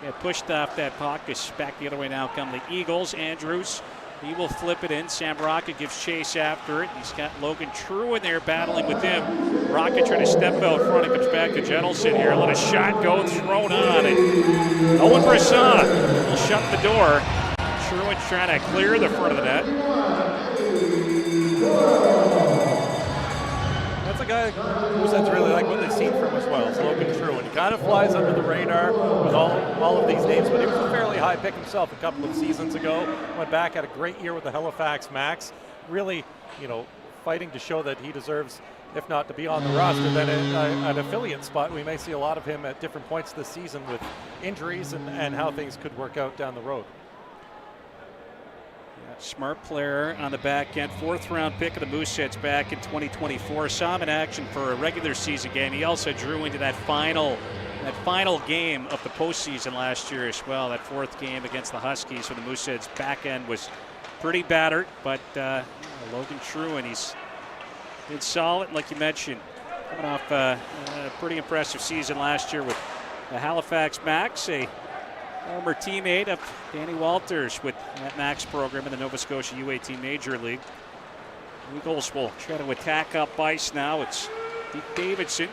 get pushed off that puck. It's back the other way now come the Eagles. Andrews, he will flip it in. Sam Rocket gives chase after it. He's got Logan True in there battling with him. Rocket trying to step out front. It comes back to Jettelson here. Let a shot go, thrown on. And Owen Brisson will shut the door. Truett's trying to clear the front of the net. That's a guy who's really like what they've seen from as well, is Logan True. He kind of flies under the radar with all of these names, but he was a fairly high pick himself a couple of seasons ago. Went back, had a great year with the Halifax Max. Really, fighting to show that he deserves, if not to be on the roster, then an affiliate spot. We may see a lot of him at different points this season with injuries and how things could work out down the road. Smart player on the back end. 4th round pick of the Mooseheads back in 2024. Saw him in action for a regular season game. He also drew into that final game of the postseason last year as well. That 4th game against the Huskies when the Mooseheads back end was pretty battered. But Logan True, he's been solid, like you mentioned. Coming off a pretty impressive season last year with the Halifax Max, a former teammate of Danny Walters with that Max program in the Nova Scotia U18 Major League. Eagles will try to attack up ice now. It's Deke Davidson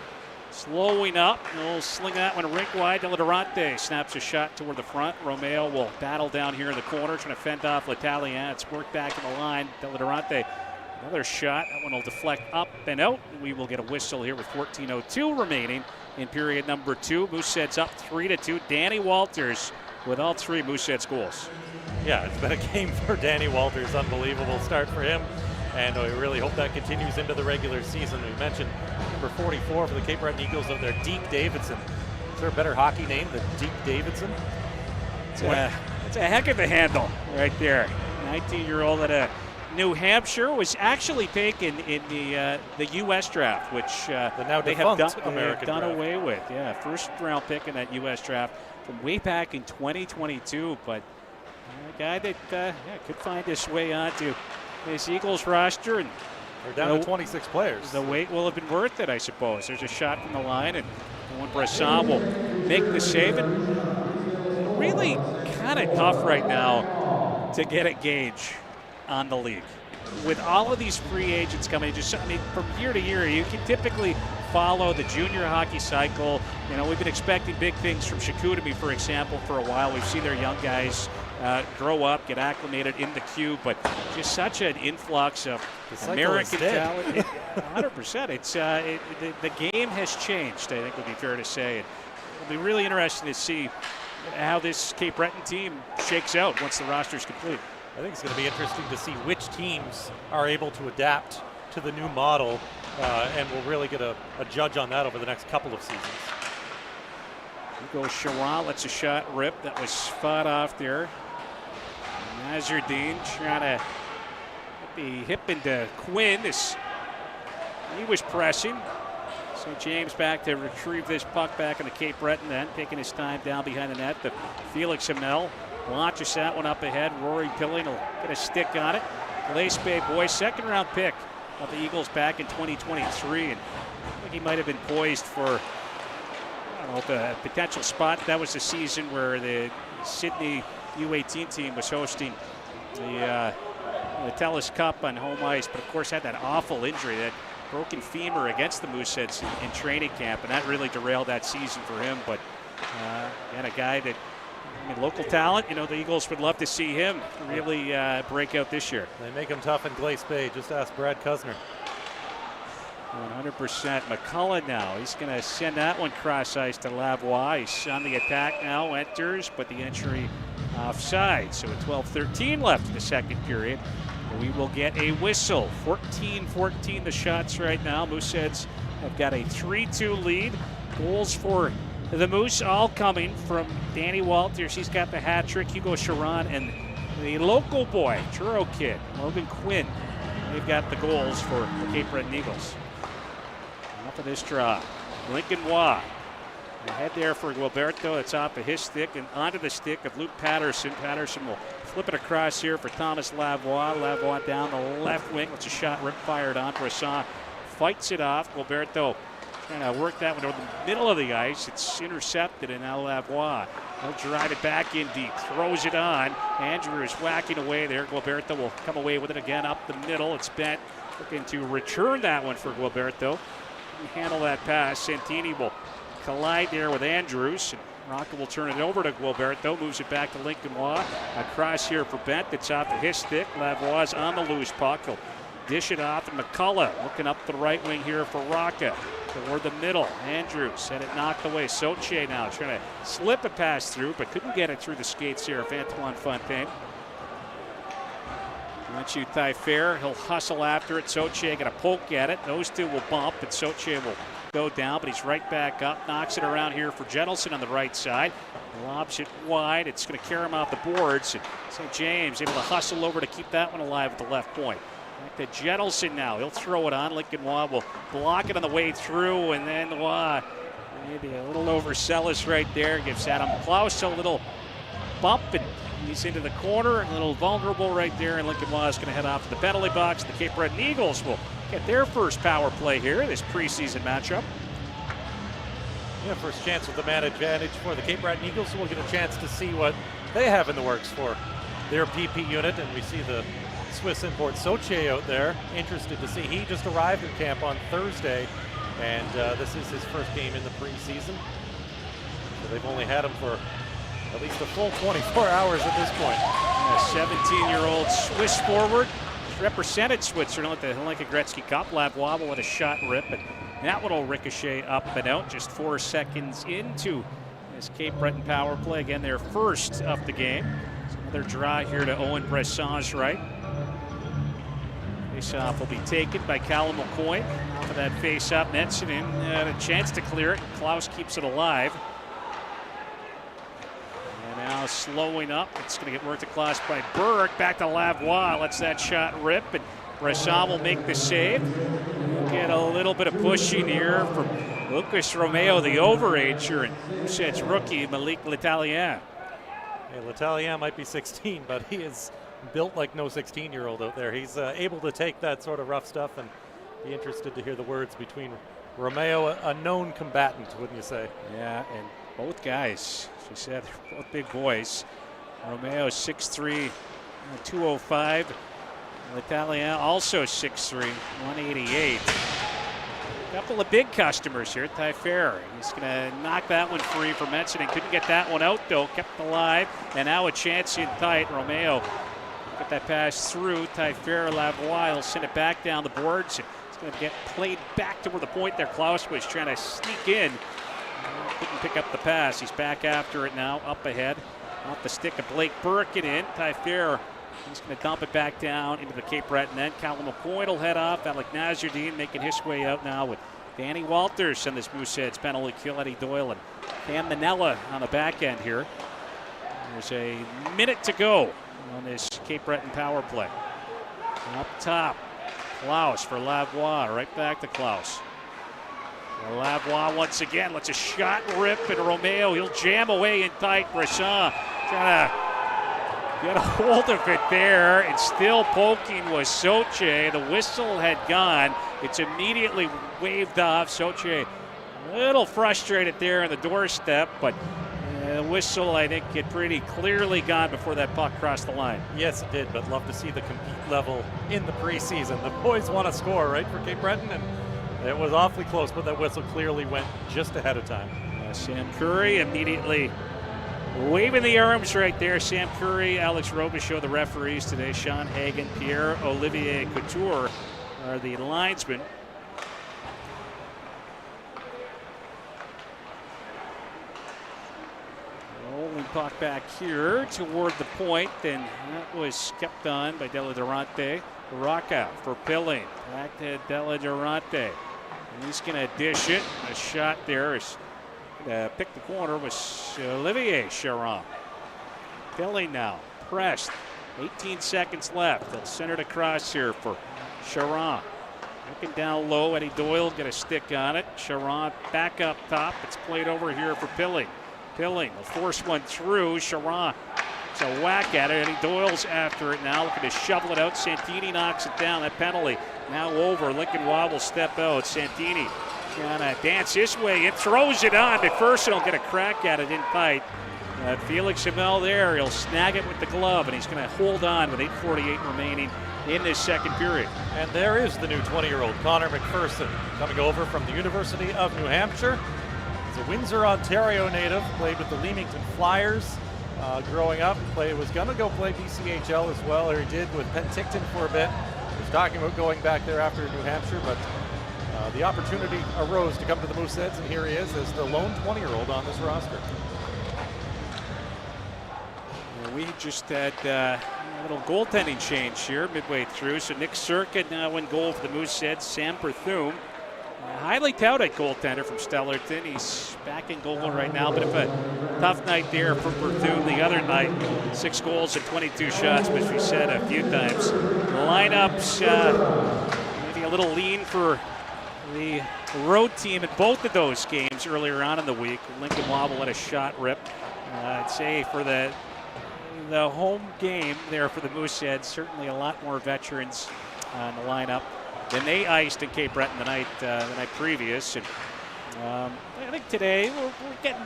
slowing up. He'll sling that one rink wide. Deladurante snaps a shot toward the front. Romeo will battle down here in the corner, trying to fend off L'Italien. It's worked back in the line. Deladurante, another shot. That one will deflect up and out. We will get a whistle here with 14:02 remaining in period number 2. Mooseheads up 3-2. Danny Walters with all 3 Mooseheads goals. Yeah, it's been a game for Danny Walters. Unbelievable start for him, and we really hope that continues into the regular season. We mentioned number 44 for the Cape Breton Eagles of their Deke Davidson. Is there a better hockey name than Deke Davidson? It's a heck of a handle right there. 19-year-old had a New Hampshire was actually taken in the U.S. draft, which they have done away with. Yeah, first round pick in that U.S. draft from way back in 2022. But a guy that could find his way onto this Eagles roster. And they're down to 26 players. The wait will have been worth it, I suppose. There's a shot from the line, and Breton will make the save. And really kind of tough right now to get a gauge on the league. With all of these free agents coming, from year to year, you can typically follow the junior hockey cycle. We've been expecting big things from Shootout, for example, for a while. We've seen their young guys grow up, get acclimated in the queue, but just such an influx of American talent. 100%. It's the game has changed, I think would be fair to say. It'll be really interesting to see how this Cape Breton team shakes out once the roster is complete. I think it's going to be interesting to see which teams are able to adapt to the new model, and we'll really get a judge on that over the next couple of seasons. Here goes Sharon, lets a shot rip. That was fought off there. Nazardine trying to get the hip into Quinn. He was pressing. So James back to retrieve this puck back in the Cape Breton then, taking his time down behind the net. The Felix Hamel launches that one up ahead. Rory Pilling will get a stick on it. Lace Bay boy, second round pick of the Eagles back in 2023. And I think he might have been poised for, the potential spot. That was the season where the Sydney U18 team was hosting the TELUS Cup on home ice, but of course had that awful injury, that broken femur against the Mooseheads in training camp, and that really derailed that season for him. But again, a guy that, local talent, the Eagles would love to see him really break out this year. They make him tough in Glace Bay. Just ask Brad Kusner. 100%. McCullough now. He's going to send that one cross ice to Lavoie. He's on the attack now, enters, but the entry offside. So with 12:13 left in the second period, we will get a whistle. 14-14 the shots right now. Mooseheads have got a 3-2 lead. Goals for the Moose all coming from Danny Walters. He's got the hat trick. Hugo Sharon and the local boy, Churro Kid, Logan Quinn. They've got the goals for the Cape Breton Eagles. Off of this draw, Lincoln Waugh. Ahead there for Gilberto. It's off of his stick and onto the stick of Luke Patterson. Patterson will flip it across here for Thomas Lavoie. Lavoie down the left wing. It's a shot rip fired on. Bresson fights it off. Gilberto trying to work that one over the middle of the ice. It's intercepted, and now Lavoie. He'll drive it back in deep, throws it on. Andrew is whacking away there. Gilberto will come away with it again up the middle. It's Bent looking to return that one for Gilberto. Handle that pass. Santini will collide there with Andrews. And Rocca will turn it over to Gilberto. Moves it back to Lincoln Waugh. Across here for Bent. It's off of his stick. Lavoie's on the loose puck. He'll dish it off. And McCullough looking up the right wing here for Rocca. Toward the middle. Andrews had it knocked away. Soche now trying to slip a pass through, but couldn't get it through the skates here of Antoine Fontaine. Mathieu Taillefer, he'll hustle after it. Soche going to poke at it. Those two will bump, and Soche will go down, but he's right back up. Knocks it around here for Jettelson on the right side. Lobs it wide. It's going to carry him off the boards. And St. James able to hustle over to keep that one alive at the left point. Back to Jettelson now. He'll throw it on. Lincoln Waugh will block it on the way through, and then Waugh maybe a little overzealous right there. Gives Adam Klaus a little bump, and he's into the corner, a little vulnerable right there, and Lincoln Waugh is going to head off to the penalty box. The Cape Breton Eagles will get their first power play here, this preseason matchup. Yeah, first chance with the man advantage for the Cape Breton Eagles, so we'll get a chance to see what they have in the works for their PP unit, and we see the Swiss import Soche out there. Interested to see. He just arrived in camp on Thursday, and this is his first game in the preseason. So they've only had him for at least a full 24 hours at this point. A 17-year-old Swiss forward. He's represented Switzerland at the Helenka Gretzky Cup. Lavoie with a shot rip, and that one will ricochet up and out just 4 seconds into this Cape Breton power play. Again, their first of the game. So another draw here to Owen Bresson's right. Face-off will be taken by Callum McCoy. Off of that face-off, Netson in, a chance to clear it. Klaus keeps it alive. And now Now slowing up. It's going to get worked across by Burke. Back to Lavoie. Lets that shot rip. And Breton will make the save. Get a little bit of pushing here from Lucas Romeo, the overager, and Mooseheads rookie Malik L'Italien. Hey, L'Italien might be 16, but he is built like no 16-year-old out there. He's able to take that sort of rough stuff, and be interested to hear the words between Romeo, a known combatant, wouldn't you say? Yeah, and both guys, she said, they're both big boys. Romeo 6'3", 205. L'Italien also 6'3", 188. A couple of big customers here. Ty Fair, he's going to knock that one free for Metzingen. Couldn't get that one out, though. Kept alive. And now a chance in tight. Romeo got that pass through. Ty Fair, Lavoie will send it back down the boards. It's going to get played back toward the point there. Klaus was trying to sneak in. Couldn't pick up the pass. He's back after it now, up ahead. Off the stick of Blake Burke and in. Ty Fair, he's going to dump it back down into the Cape Breton end. Callum McCoy will head off. Alec Nazardine making his way out now with Danny Walters on this Mooseheads penalty kill. Eddie Doyle and Cam Manella on the back end here. There's a minute to go on this Cape Breton power play. Up top, Klaus for Lavoie. Right back to Klaus. Lavoie once again lets a shot rip, and Romeo, he'll jam away in tight. Breton trying to get a hold of it there, and still poking was Soche. The whistle had gone. It's immediately waved off. Soche a little frustrated there on the doorstep, but the whistle, I think, had pretty clearly gone before that puck crossed the line. Yes, it did, but love to see the compete level in the preseason. The boys want to score, right, for Cape Breton, and it was awfully close, but that whistle clearly went just ahead of time. Sam Curry immediately waving the arms right there. Sam Curry, Alex Robichaud, the referees today. Sean Hagan, Pierre-Olivier Couture are the linesmen. Rolling puck back here toward the point, and that was kept on by Della Durante. Rocca for Pilling. Back to Della Durante. And he's going to dish it. A shot there is pick the corner was Olivier Charon. Pilling now, pressed. 18 seconds left. They'll send it across here for Charon. Looking down low, Eddie Doyle get a stick on it. Charon back up top. It's played over here for Pilling. Pilling will force one through. Charon gets a whack at it. Eddie Doyle's after it now, looking to shovel it out. Santini knocks it down. That penalty now over. Lincoln Waugh will step out. Santini trying to dance his way and throws it on. McPherson will get a crack at it in tight. Felix Hamel there. He'll snag it with the glove, and he's going to hold on with 8:48 remaining in this second period. And there is the new 20-year-old Connor McPherson coming over from the University of New Hampshire. He's a Windsor, Ontario native. Played with the Leamington Flyers growing up. Was going to go play BCHL as well, or he did with Penticton for a bit. He was talking about going back there after New Hampshire, but the opportunity arose to come to the Mooseheads, and here he is as the lone 20-year-old on this roster. We just had a little goaltending change here midway through. So Nick Circuit now in goal for the Mooseheads. Sam Berthum, highly touted goaltender from Stellarton. He's back in goal right now. Bit of a tough night there for Berthum the other night. 6 goals and 22 shots, which we said a few times. The lineups maybe a little lean for the road team in both of those games earlier on in the week. Lincoln Waugh let a shot rip. I'd say for the home game there for the Mooseheads, certainly a lot more veterans on the lineup than they iced in Cape Breton the night previous. And I think today we're getting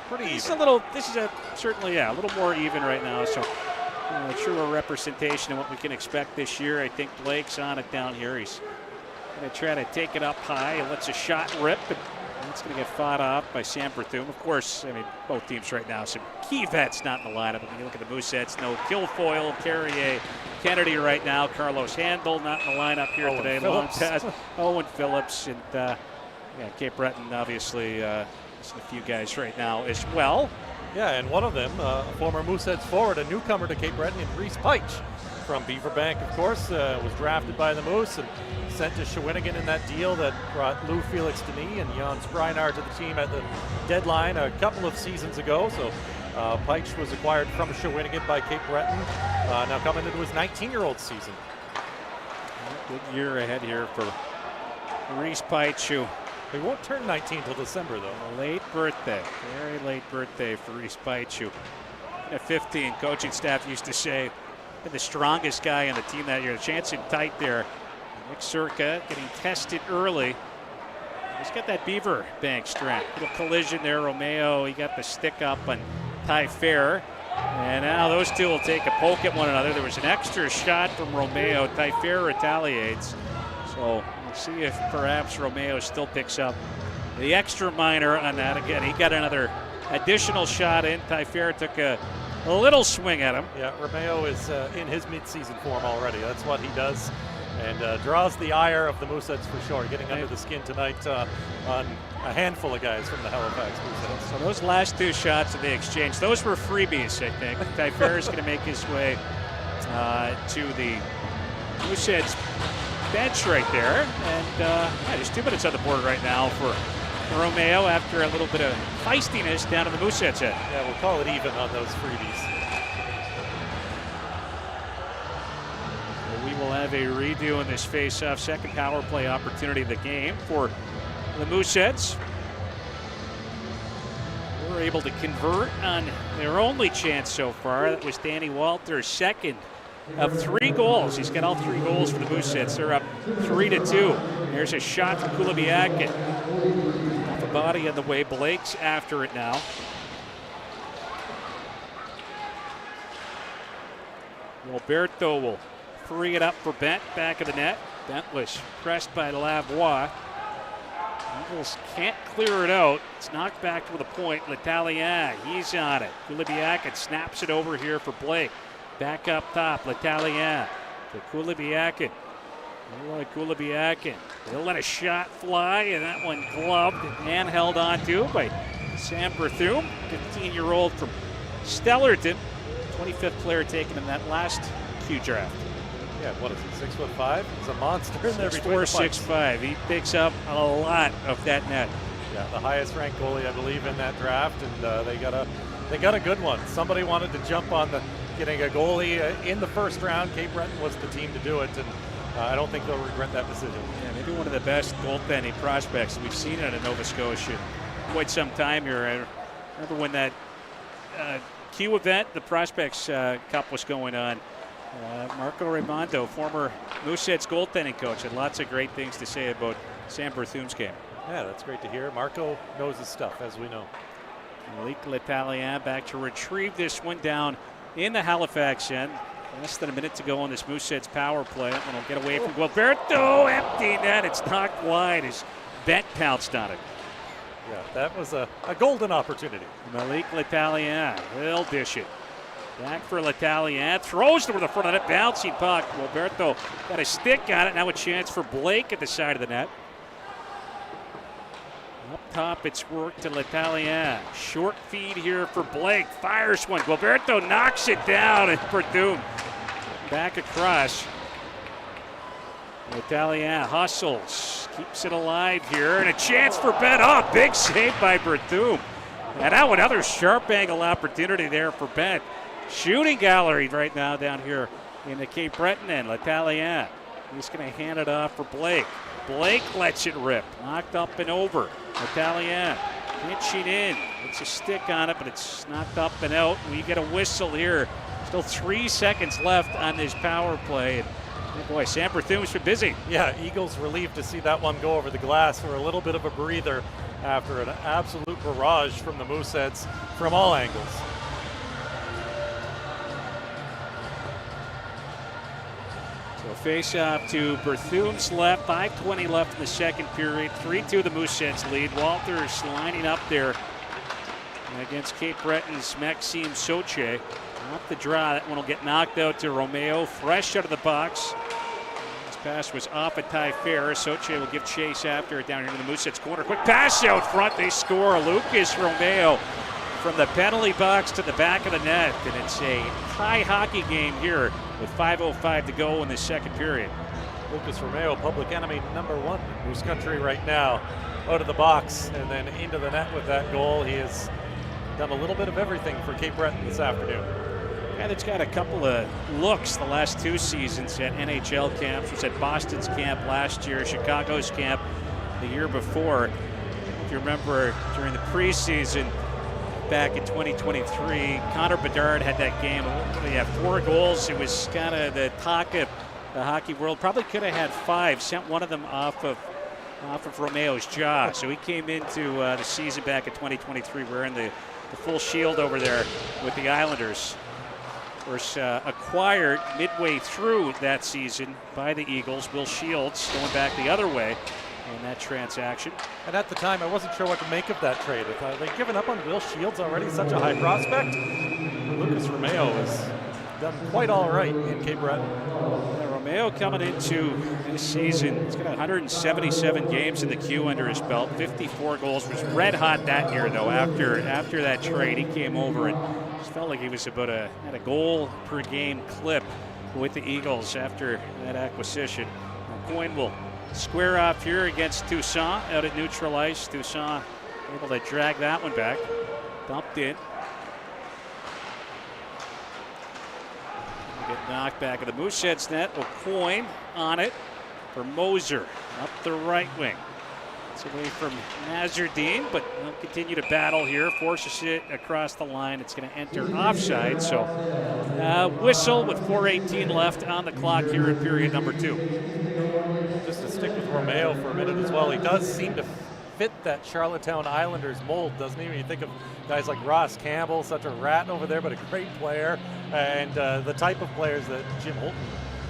pretty even. Certainly a little more even right now. So a truer representation of what we can expect this year. I think Blake's on it down here. He's going to try to take it up high. He lets a shot rip, and it's going to get fought off by Sam Berthum. Of course, I mean, both teams right now, some key vets not in the lineup. When you look at the Mooseheads, no Guilfoyle, Carrier, Kennedy right now. Carlos Handel not in the lineup here Owen today. Phillips. Long pass. Owen Phillips, and Cape Breton obviously a few guys right now as well. Yeah, and one of them, former Mooseheads forward, a newcomer to Cape Breton, in Reese Peich, from Beaverbank, of course, was drafted by the Moose and sent to Shawinigan in that deal that brought Lou Felix Denis and Jan Sprinar to the team at the deadline a couple of seasons ago. So Peich was acquired from Shawinigan by Cape Breton, now coming into his 19-year-old season. Good year ahead here for Reese Peich, who he won't turn 19 till December, though. A late birthday, very late birthday for Reese Peich, who at 15, coaching staff used to say, been the strongest guy on the team that year. The chance in tight there. Nick Circa getting tested early. He's got that Beaverbank strength. Little collision there. Romeo, he got the stick up on Ty Fair. And now those two will take a poke at one another. There was an extra shot from Romeo. Ty Fair retaliates. So we'll see if perhaps Romeo still picks up the extra minor on that. Again, he got another additional shot in. Ty Fair took a little swing at him. Yeah, Romeo is in his mid-season form already. That's what he does. And draws the ire of the Mooseheads for sure, getting under the skin tonight on a handful of guys from the Halifax Mooseheads. So those last two shots that they exchanged, those were freebies, I think. Ty Fair is going to make his way to the Mooseheads bench right there. And there's 2 minutes on the board right now for Romeo after a little bit of feistiness down in the Mooseheads' head. Yeah, we'll call it even on those freebies. We will have a redo in this face-off, second power play opportunity of the game for the Mooseheads. We're able to convert on their only chance so far. That was Danny Walter's second of 3 goals. He's got all 3 goals for the Mooseheads. They're up 3-2. There's a shot from Kulibiakin. Off a body on the way. Blake's after it now. Roberto will free it up for Bent, back of the net. Bent was pressed by Lavoie. Eagles can't clear it out. It's knocked back with a point. L'Italien, he's on it. Kulibiakin snaps it over here for Blake. Back up top, L'Italien to Kulibiakin. Kulibiakin. He'll let a shot fly, and that one gloved and held on to by Sam Berthum, 15-year-old from Stellarton. 25th player taken in that last Q draft. Yeah, what is he, 6'5"? He's a monster in there between 6'4", 6'5". He picks up a lot of that net. Yeah, the highest ranked goalie, I believe, in that draft, and they got a good one. Somebody wanted to jump on getting a goalie in the first round. Cape Breton was the team to do it, and I don't think they'll regret that decision. Yeah, maybe one of the best goaltending prospects we've seen out of Nova Scotia in quite some time here. I remember when that Q event, the Prospects Cup, was going on. Marco Raimondo, former Mooseheads goaltending coach, had lots of great things to say about Sam Berthum's game. Yeah, that's great to hear. Marco knows his stuff, as we know. Malik L'Italien back to retrieve this one down in the Halifax end. Less than a minute to go on this Mooseheads power play. That one will get away from Gualberto. Empty net. It's knocked wide as Bent pounced on it. Yeah, that was a golden opportunity. Malik L'Italien will dish it. Back for L'Italien. Throws over the front of the net. Bouncing puck. Gualberto got a stick on it. Now a chance for Blake at the side of the net. Up top, it's worked to L'Italien. Short feed here for Blake. Fires one. Gualberto knocks it down, and Berthum back across. L'Italien hustles. Keeps it alive here, and a chance for Bent. Oh, big save by Berthum. And now another sharp angle opportunity there for Bent. Shooting gallery right now down here in the Cape Breton end. L'Italien. He's going to hand it off for Blake. Blake lets it rip. Knocked up and over. L'Italien pinching in. It's a stick on it, but it's knocked up and out. We get a whistle here. Still 3 seconds left on this power play. And oh boy, Sam Berthum's been busy. Yeah, Eagles relieved to see that one go over the glass for a little bit of a breather after an absolute barrage from the Mooseheads from all angles. So face-off to Berthum's left. 5:20 left in the second period. 3-2 the Mooseheads lead. Walters lining up there against Cape Breton's Maxime Soche. Off the draw, that one will get knocked out to Romeo. Fresh out of the box. This pass was off at Ty Fair. Soche will give chase after it down here in the Mooseheads corner. Quick pass out front. They score. Lucas Romeo from the penalty box to the back of the net, and it's a high hockey game here with 5:05 to go in the second period. Lucas Romeo, public enemy number one in Moose Country right now, out of the box and then into the net with that goal. He has done a little bit of everything for Cape Breton this afternoon. Yeah, that's got a couple of looks the last 2 seasons at NHL camps. Was at Boston's camp last year, Chicago's camp the year before. If you remember, during the preseason back in 2023, Connor Bedard had that game. He had 4 goals. It was kind of the talk of the hockey world. Probably could have had 5. Sent one of them off of Romeo's jaw. So he came into the season back in 2023 wearing the full shield over there with the Islanders. Of course, acquired midway through that season by the Eagles. Will Shields going back the other way in that transaction. And at the time, I wasn't sure what to make of that trade. I thought, they've given up on Will Shields already, such a high prospect. Lucas Romeo has done quite all right in Cape Breton. Yeah, Romeo coming into this season, he's got 177 games in the queue under his belt, 54 goals. Was red hot that year, though. After that trade, he came over and just felt like he was had a goal per game clip with the Eagles after that acquisition. Coyne will square off here against Toussaint out at neutral ice. Toussaint able to drag that one back. Dumped in. Get knocked back of the Mooseheads net. Coyne on it for Moser up the right wing. It's away from Nazardine, but he'll continue to battle here. Forces it across the line. It's going to enter offside. So whistle with 4:18 left on the clock here in period number 2. Just to stick with Romeo for a minute as well, he does seem to fit that Charlottetown Islanders mold, doesn't he? When you think of guys like Ross Campbell, such a rat over there, but a great player, and the type of players that Jim Holton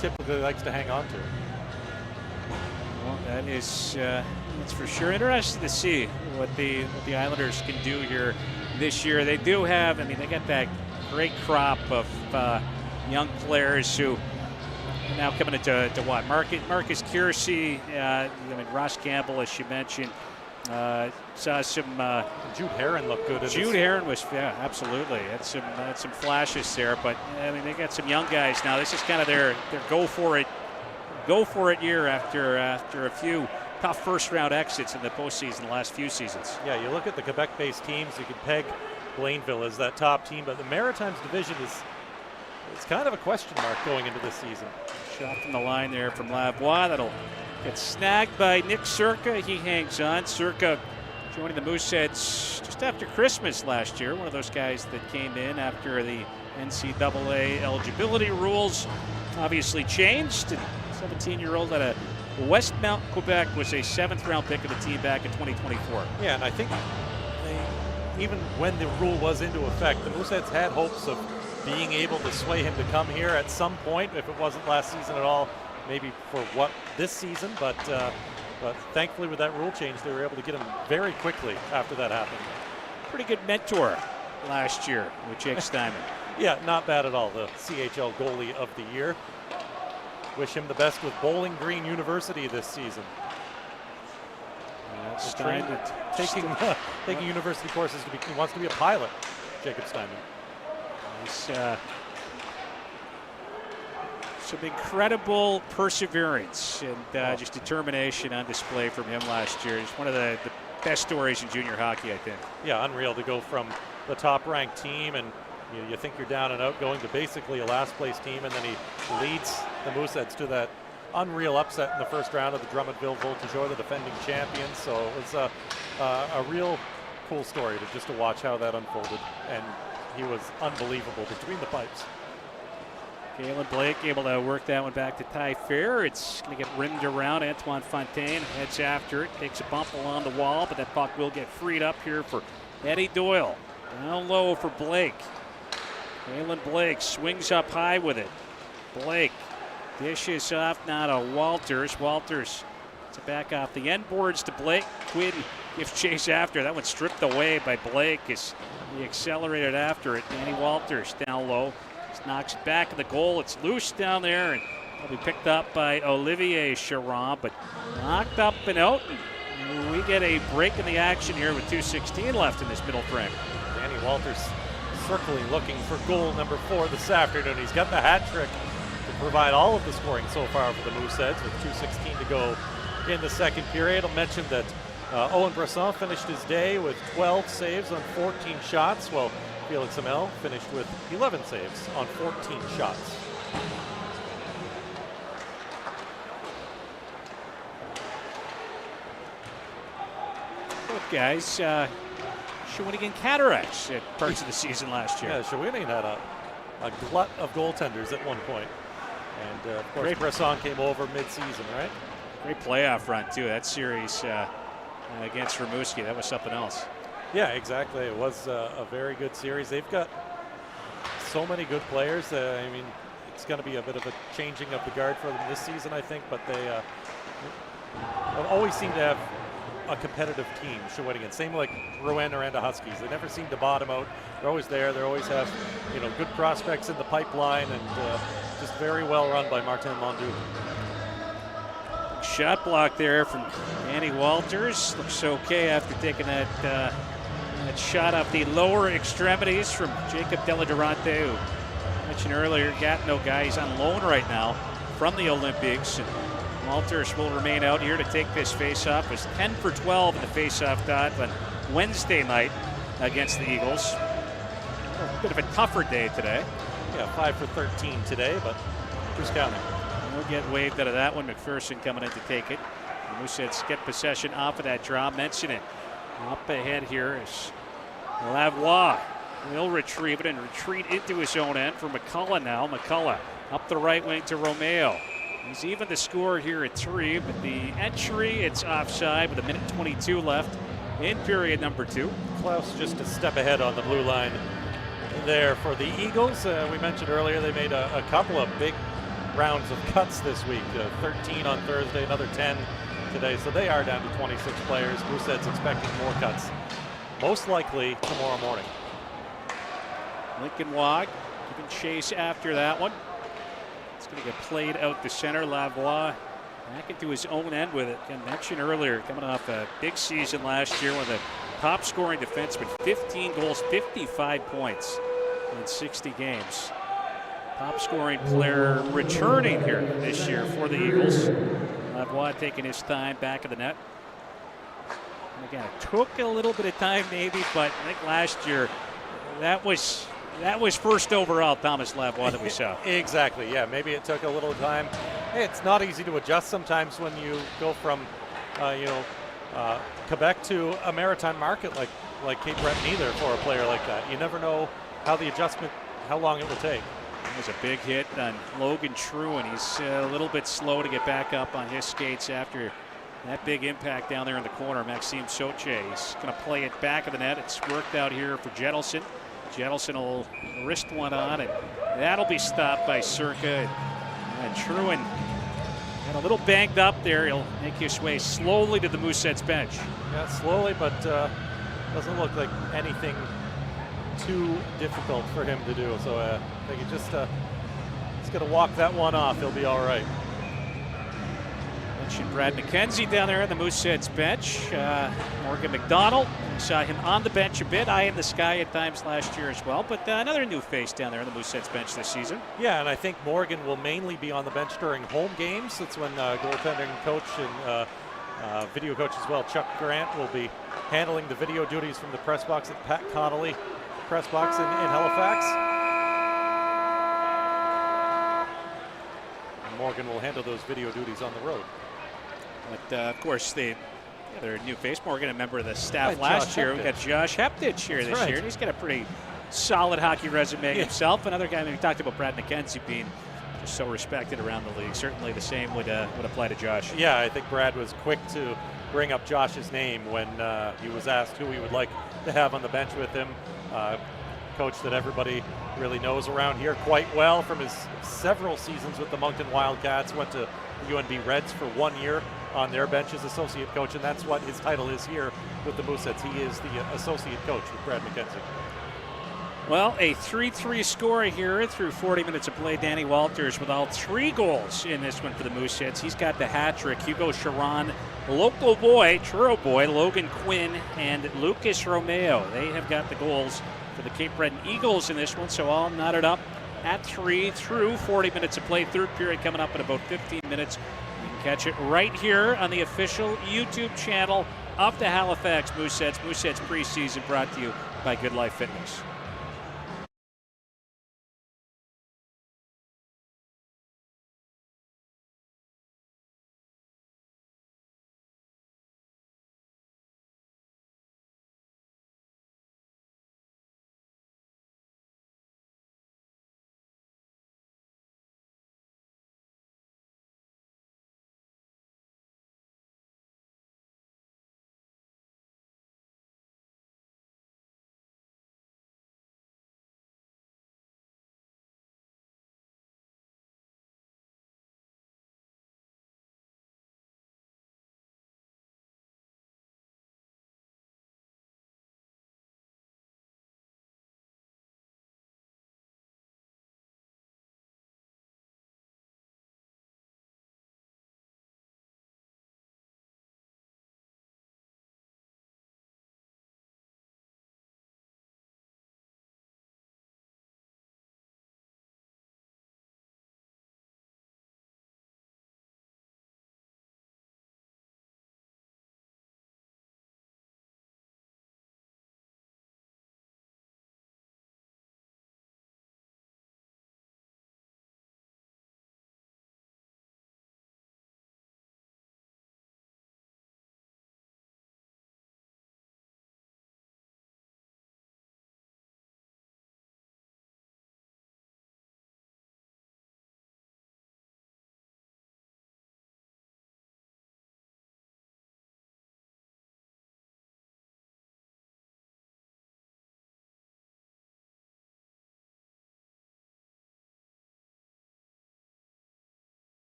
typically likes to hang on to. Well, that is it's for sure interesting to see what the Islanders can do here this year. They do have, they got that great crop of young players who are now coming into what? Marcus Kiersey, Ross Campbell, as you mentioned. Saw some. Jude Herron looked good. Jude Herron was, absolutely. Had some flashes there, but they got some young guys now. This is kind of their go for it year after a few tough first round exits in the postseason the last few seasons. Yeah, you look at the Quebec-based teams. You could peg Blainville as that top team, but the Maritimes division it's kind of a question mark going into this season. Shot from the line there from Lavoie. That'll get snagged by Nick Circa. He hangs on. Circa joining the Mooseheads just after Christmas last year. One of those guys that came in after the NCAA eligibility rules obviously changed. 17-year-old out of Westmount, Quebec, was a 7th-round pick of the team back in 2024. Yeah, and I think even when the rule was into effect, the Mooseheads had hopes of being able to sway him to come here at some point, if it wasn't last season at all, maybe for this season, but thankfully with that rule change, they were able to get him very quickly after that happened. Pretty good mentor last year with Jake Steinman. Yeah, not bad at all. The CHL goalie of the year. Wish him the best with Bowling Green University this season. Steinman taking university courses he wants to be a pilot. Jacob Steinman. Some incredible perseverance and just determination on display from him last year. It's one of the best stories in junior hockey, I think. Yeah, unreal to go from the top-ranked team and you think you're down and out going to basically a last-place team, and then he leads the Mooseheads to that unreal upset in the first round of the Drummondville Voltigeur, the defending champions. So it was a real cool story to watch how that unfolded, and he was unbelievable between the pipes. Galen Blake able to work that one back to Ty Fair. It's going to get rimmed around. Antoine Fontaine heads after it, takes a bump along the wall, but that puck will get freed up here for Eddie Doyle. Down low for Blake. Galen Blake swings up high with it. Blake dishes off now to Walters. Walters to back off the end boards to Blake. Quinn gives chase after. That one stripped away by Blake as he accelerated after it. Danny Walters down low. Just knocks it back of the goal. It's loose down there and will be picked up by Olivier Charon, but knocked up and out. And we get a break in the action here with 2:16 left in this middle frame. Danny Walters circling, looking for goal number 4 this afternoon. He's got the hat trick to provide all of the scoring so far for the Mooseheads with 2:16 to go in the second period. I'll mention that Owen Breton finished his day with 12 saves on 14 shots, while Felix Hamel finished with 11 saves on 14 shots. Look, guys, Shawinigan Cataracts at parts of the season last year. Yeah, Shawinigan had a glut of goaltenders at one point. And, of course, Breton came over mid-season, right? Great playoff run, too. That series against Rimouski, that was something else. Yeah, exactly. It was a very good series. They've got so many good players. I mean, it's going to be a bit of a changing of the guard for them this season, I think. But they always seem to have a competitive team, Shawinigan. Same like Rouen-Noranda Huskies. They never seem to bottom out. They're always there. They always have, good prospects in the pipeline, and just very well run by Martin Mondu. Shot block there from Danny Walters. Looks okay after taking that shot off the lower extremities from Jacob Deladurante, who I mentioned earlier, Gatineau guy. He's on loan right now from the Olympics. And Walters will remain out here to take this face-off. Was 10 for 12 in the face-off dot on Wednesday night against the Eagles. A bit of a tougher day today. Yeah, 5 for 13 today, but who's counting? We'll get waved out of that one. McPherson coming in to take it. The Mooseheads get possession off of that draw. Mention it. Up ahead here is Lavoie. Will retrieve it and retreat into his own end for McCullough now. McCullough up the right wing to Romeo. He's even the score here at 3, but the entry, it's offside with 1:22 left in period number 2. Klaus just a step ahead on the blue line there for the Eagles. We mentioned earlier they made a couple of big rounds of cuts this week. 13 on Thursday, another 10 today. So they are down to 26 players. Mooseheads expecting more cuts, most likely tomorrow morning. Lincoln Wog giving chase after that one. It's going to get played out the center. Lavoie back into his own end with it. I mentioned earlier, coming off a big season last year, one of the top scoring defensemen, 15 goals, 55 points in 60 games. Top scoring player returning here this year for the Eagles. Lavoie taking his time back of the net. And again, it took a little bit of time maybe, but I think last year that was first overall Thomas Lavoie that we saw. Exactly, yeah. Maybe it took a little time. Hey, it's not easy to adjust sometimes when you go from, Quebec to a maritime market like Cape Breton either for a player like that. You never know how long it will take. It was a big hit on Logan True, and he's a little bit slow to get back up on his skates after that big impact down there in the corner. Maxime Soche, he's going to play it back of the net. It's worked out here for Jettleson. Jettleson will wrist one on, and that'll be stopped by Circa. And Truin got a little banged up there. He'll make his way slowly to the Mooseheads bench. Yeah, slowly, but doesn't look like anything too difficult for him to do. So I think he's just going to walk that one off. He'll be all right. Mentioned Brad McKenzie down there on the Mooseheads bench. Morgan McDonald, we saw him on the bench a bit, eye in the sky at times last year as well, but another new face down there on the Mooseheads bench this season. Yeah, and I think Morgan will mainly be on the bench during home games. That's when goaltending coach and video coach as well, Chuck Grant, will be handling the video duties from the press box at Pat Connolly press box in Halifax. And Morgan will handle those video duties on the road. But of course, their new face, Morgan, a member of the staff last year. We got Josh Heptich here this year, and he's got a pretty solid hockey resume himself. Another guy, we talked about Brad McKenzie being just so respected around the league. Certainly the same would apply to Josh. Yeah, I think Brad was quick to bring up Josh's name when he was asked who he would like to have on the bench with him. Coach that everybody really knows around here quite well from his several seasons with the Moncton Wildcats. Went to the UNB Reds for 1 year on their bench as associate coach, and that's what his title is here with the Mooseheads. He is the associate coach with Brad McKenzie. Well, a 3-3 score here through 40 minutes of play. Danny Walters with all 3 goals in this one for the Mooseheads. He's got the hat trick. Hugo Charon, local boy, Truro boy, Logan Quinn, and Lucas Romeo. They have got the goals for the Cape Breton Eagles in this one. So all knotted up at 3 through 40 minutes of play. Third period coming up in about 15 minutes. You can catch it right here on the official YouTube channel of the Halifax Mooseheads. Mooseheads preseason brought to you by Good Life Fitness.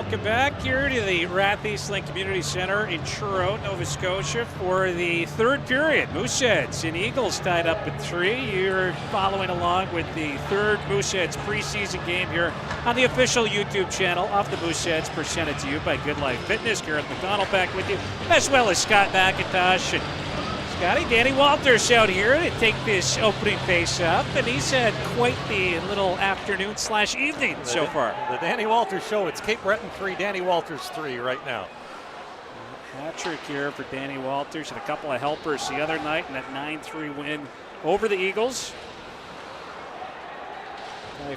Welcome back here to the Rath Eastlink Community Center in Shootout, Nova Scotia for the third period. Mooseheads and Eagles tied up at 3. You're following along with the third Mooseheads preseason game here on the official YouTube channel of the Mooseheads, presented to you by Good Life Fitness. Gareth McDonald back with you, as well as Scott McIntosh. And Scotty, Danny Walters out here to take this opening face-up, and he's had quite the little afternoon/evening so far. The Danny Walters show. It's Cape Breton 3, Danny Walters 3 right now. Hat-trick here for Danny Walters and a couple of helpers the other night in that 9-3 win over the Eagles.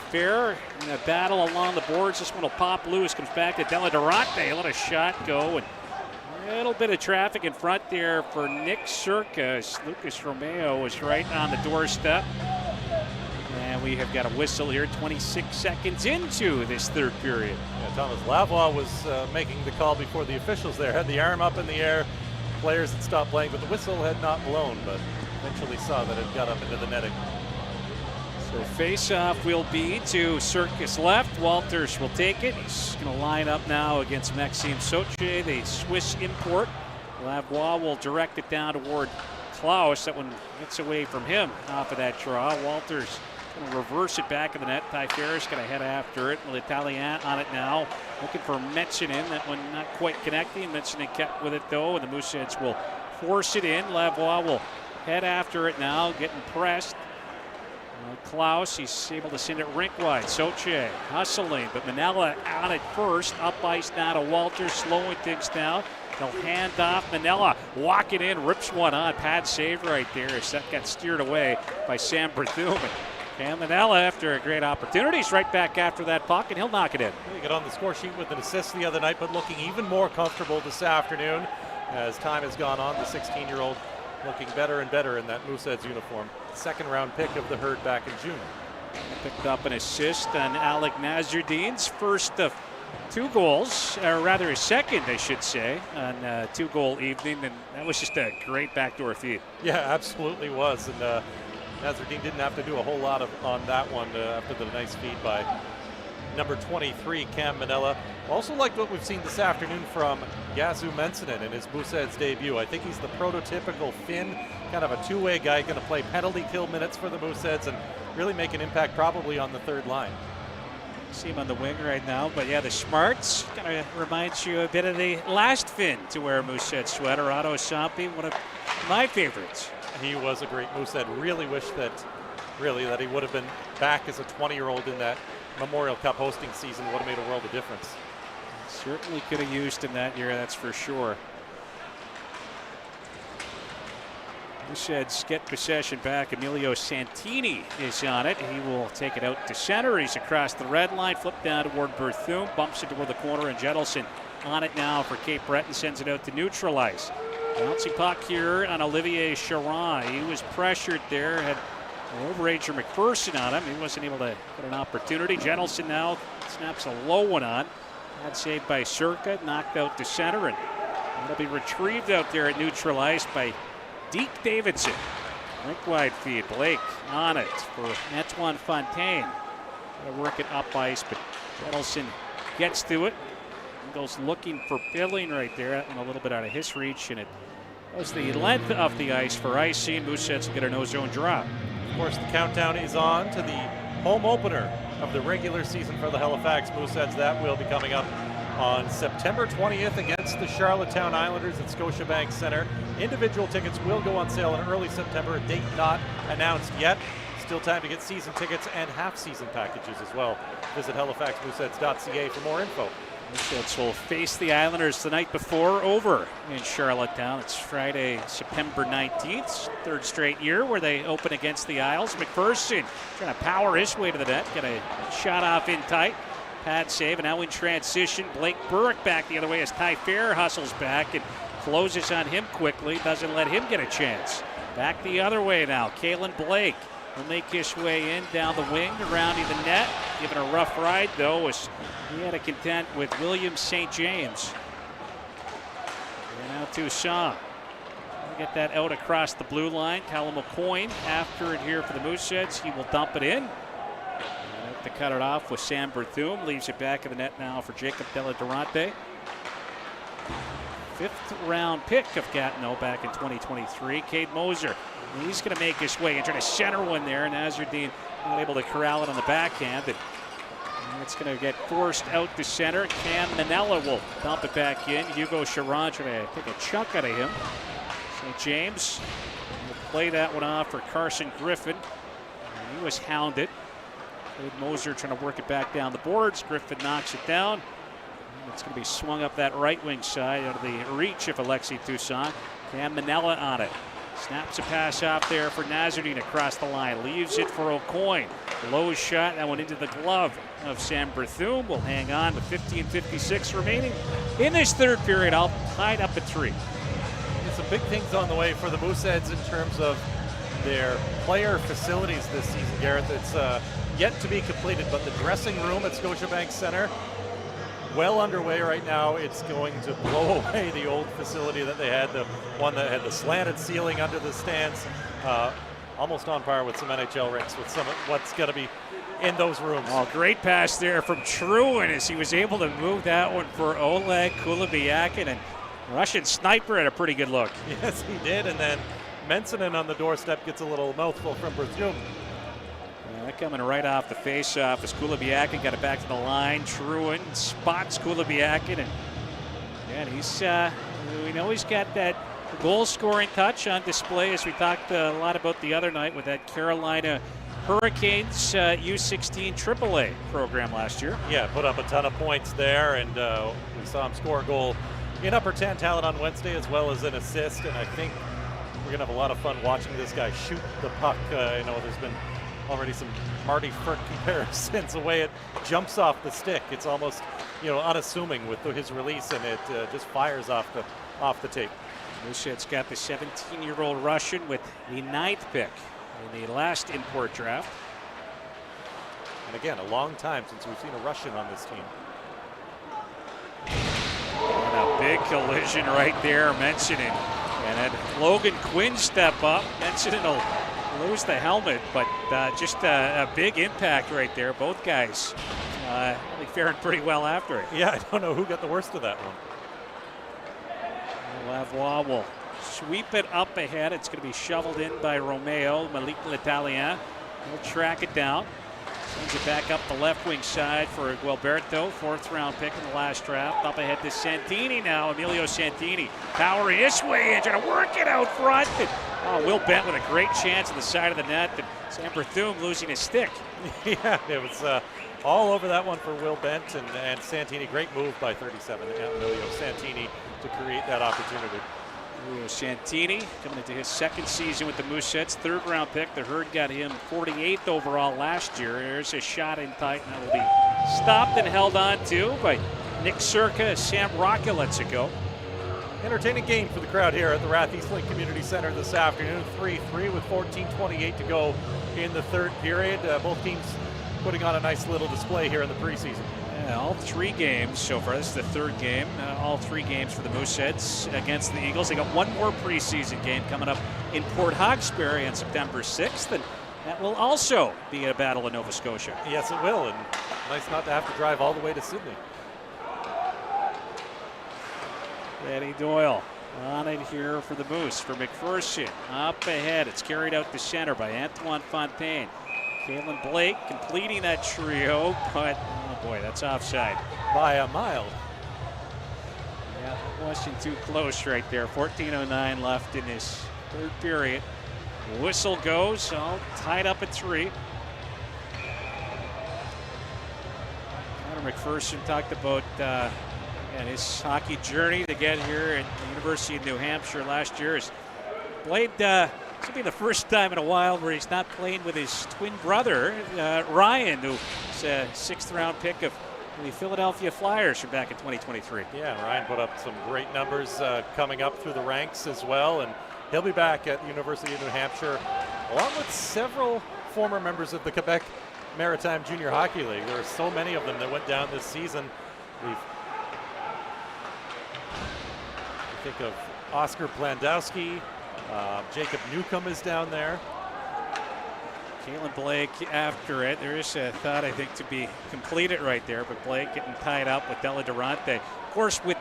Fair in a battle along the boards. This one will pop loose, comes back to Della Durante. Let a shot go, and a little bit of traffic in front there for Nick Circus. Lucas Romeo was right on the doorstep. And we have got a whistle here 26 seconds into this third period. Yeah, Thomas Lavoie was making the call before the officials there. Had the arm up in the air. Players had stopped playing, but the whistle had not blown, but eventually saw that it got up into the netting. So face-off will be to Circus left. Walters will take it. He's going to line up now against Maxime Soche, the Swiss import. Lavoie will direct it down toward Klaus. That one gets away from him off of that draw. Walters going to reverse it back in the net. Ty Ferris going to head after it. L'Italien on it now. Looking for Metsinen. That one not quite connecting. Metsinen kept with it though, and the Mooseheads will force it in. Lavoie will head after it now, getting pressed. Klaus, he's able to send it rink wide. Soche hustling, but Manella on it first. Up ice now to Walters, slowing things down. They'll hand off. Manella walking in, rips one on. Pad save right there as that got steered away by Sam Berthum. And Manella, after a great opportunity, is right back after that puck, and he'll knock it in. He got on the score sheet with an assist the other night, but looking even more comfortable this afternoon as time has gone on. The 16-year-old looking better and better in that Mooseheads uniform. Second round pick of the herd back in June. Picked up an assist on Alec Nazardin's first of 2 goals, or rather his second, I should say, on a 2-goal evening, and that was just a great backdoor feed. Yeah, absolutely was, and Nazardine didn't have to do a whole lot on that one after the nice feed by number 23, Cam Manella. Also liked what we've seen this afternoon from Yasu Mensinen in his Mooseheads debut. I think he's the prototypical Finn, kind of a two-way guy, going to play penalty kill minutes for the Mooseheads and really make an impact probably on the third line. See him on the wing right now, but yeah, the smarts kind of reminds you a bit of the last Finn to wear a Moosehead sweater, Otto Sampi, one of my favorites. He was a great Moosehead. Really wish that he would have been back as a 20-year-old in that Memorial Cup hosting season. Would have made a world of difference. Certainly could have used him that year, that's for sure. Mooseheads get possession back. Emilio Santini is on it. He will take it out to center. He's across the red line, flipped down toward Berthum, bumps it toward the corner, and Jettleson on it now for Cape Breton, sends it out to neutralize. Bouncing puck here on Olivier Charon. He was pressured there, had overager McPherson on him. He wasn't able to get an opportunity. Jettleson now snaps a low one on. Bad save by Circa, knocked out to center, and it'll be retrieved out there at neutralized by Deke Davidson. Rink wide feed. Blake on it for Antoine Fontaine. Gotta work it up ice, but Jettleson gets to it. Goes looking for Billing right there. That one a little bit out of his reach, and it was the length of the ice for icing. Mooseheads will get a no-zone drop. Of course, the countdown is on to the home opener of the regular season for the Halifax Mooseheads. That will be coming up on September 20th against the Charlottetown Islanders at Scotiabank Center. Individual tickets will go on sale in early September, a date not announced yet. Still time to get season tickets and half-season packages as well. Visit halifaxmooseheads.ca for more info. Mooseheads will face the Islanders the night before over in Charlottetown. It's Friday, September 19th, third straight year where they open against the Isles. McPherson trying to power his way to the net, get a shot off in tight. Pad save, and now in transition, Blake Burke back the other way as Ty Fair hustles back and closes on him quickly, doesn't let him get a chance. Back the other way now, Kalen Blake will make his way in down the wing, surrounding the net, giving a rough ride though as he had to contend with William St. James. And now Toussaint. Get that out across the blue line. Callum McCoy after it here for the Mooseheads. He will dump it in. And Look to cut it off with Sam Berthum. Leaves it back of the net now for Jacob Deladurante. 5th round pick of Gatineau back in 2023. Cade Moser. He's going to make his way and try to center one there. And Azardine not able to corral it on the backhand. And it's going to get forced out to center. Cam Manella will dump it back in. Hugo Charon trying to take a chunk out of him. St. James will play that one off for Carson Griffin. He was hounded. Cade Moser trying to work it back down the boards. Griffin knocks it down. It's going to be swung up that right wing side out of the reach of Alexi Toussaint. Cam Manella on it. Snaps a pass off there for Nazardine across the line. Leaves it for O'Coin. Low shot. That one into the glove of Sam Berthum. Will hang on with 15:56 remaining in this third period. All tied up at 3. Some big things on the way for the Mooseheads in terms of their player facilities this season, Garrett. It's yet to be completed, but the dressing room at Scotiabank Center, well underway right now. It's going to blow away the old facility that they had, the one that had the slanted ceiling under the stands, almost on par with some NHL rinks with some of what's going to be in those rooms. Oh, great pass there from Truin as he was able to move that one for Oleg Kulibiakin, and Russian sniper had a pretty good look. Yes, he did, and then Mensinen on the doorstep gets a little mouthful from Berthum. Coming right off the face-off as Kulibiakin got it back to the line. Truin spots Kulibiakin, and he's we know he's got that goal-scoring touch on display, as we talked a lot about the other night with that Carolina Hurricanes U16 AAA program last year. Yeah, put up a ton of points there, and we saw him score a goal in Upper Tantallon on Wednesday as well as an assist, and I think we're going to have a lot of fun watching this guy shoot the puck. There's been already some Marty Frick comparisons, the way it jumps off the stick. It's almost, unassuming with his release, and it just fires off the tape. Mooseheads got the 17-year-old Russian with the 9th pick in the last import draft. And again, a long time since we've seen a Russian on this team. And a big collision right there, Mensinen. And had Logan Quinn step up. Mensinen will lose the helmet, but just a big impact right there. Both guys really faring pretty well after it. Yeah, I don't know who got the worst of that one. Lavoie will sweep it up ahead. It's going to be shoveled in by Romeo. Malik L'Italien will track it down. Sends it back up the left wing side for Gualberto, 4th round pick in the last draft. Up ahead to Santini now, Emilio Santini. Powering his way in, trying to work it out front. And, Will Bent with a great chance on the side of the net. And Sam Berthum losing his stick. Yeah, it was all over that one for Will Bent and Santini. Great move by 37, Emilio Santini, to create that opportunity. Santini coming into his 2nd season with the Mooseheads, 3rd round pick. The Herd got him 48th overall last year. There's a shot in tight, and that will be stopped and held on to by Nick Circa. Sam Rocca lets it go. Entertaining game for the crowd here at the Rath Eastlink Community Center this afternoon. 3-3 with 14:28 to go in the third period. Both teams putting on a nice little display here in the preseason. All 3 games so far. This is the 3rd game. All 3 games for the Mooseheads against the Eagles. They got one more preseason game coming up in Port Hawkesbury on September 6th, and that will also be a battle in Nova Scotia. Yes, it will, and nice not to have to drive all the way to Sydney. Eddie Doyle on it here for the Moose. For McPherson, up ahead. It's carried out to center by Antoine Fontaine. Kalen Blake completing that trio, but oh boy, that's offside. By a mile. Yeah, that wasn't too close right there. 14:09 left in this third period. Whistle goes, all tied up at 3. Connor McPherson talked about and his hockey journey to get here at the University of New Hampshire last year. He's played, this will be the first time in a while where he's not playing with his twin brother, Ryan, who's a 6th round pick of the Philadelphia Flyers from back in 2023. Yeah, Ryan put up some great numbers coming up through the ranks as well, and he'll be back at the University of New Hampshire along with several former members of the Quebec Maritime Junior Hockey League. There are so many of them that went down this season. Think of Oscar Blandowski, Jacob Newcomb is down there. Kalen Blake after it. There is a thought, I think, to be completed right there, but Blake getting tied up with Della Durante. Of course, with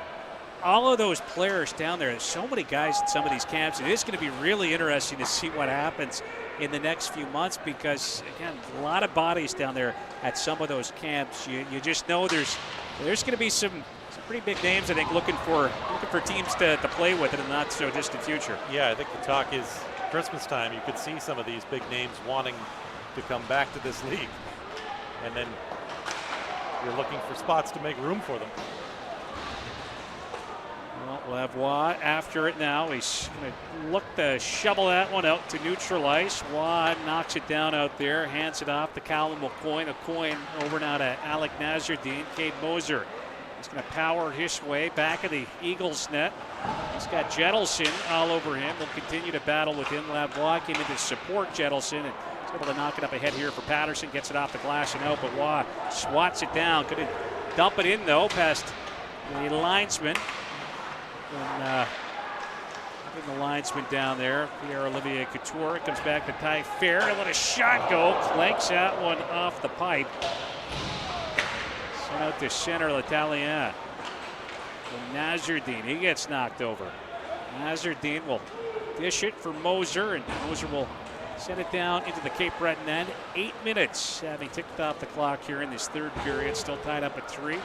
all of those players down there, there's so many guys in some of these camps. It is going to be really interesting to see what happens in the next few months because, again, a lot of bodies down there at some of those camps. You just know there's going to be some pretty big names, I think, looking for teams to play with in the not so distant future. Yeah, I think the talk is Christmas time. You could see some of these big names wanting to come back to this league, and then you're looking for spots to make room for them. Well, Lavoie after it now. He's going to look to shovel that one out to neutralize. Waugh knocks it down out there, hands it off to Callum O'Coin. O'Coin over now to Alec Nazardine. Cade Moser. He's going to power his way back of the Eagles net. He's got Jettleson all over him. He'll continue to battle with him. Lavoie came in to support Jettleson and he's able to knock it up ahead here for Patterson. Gets it off the glass and out, but Waugh swats it down. Couldn't dump it in though past the linesman. And the linesman down there, Pierre-Olivier Couture. It comes back to Ty Fair. Let a shot go. Clanks that one off the pipe. Sent out to center, L'Italien. Nazardine, he gets knocked over. Nazardine will dish it for Moser, and Moser will send it down into the Cape Breton end. 8 minutes having ticked off the clock here in this third period. Still tied up at 3.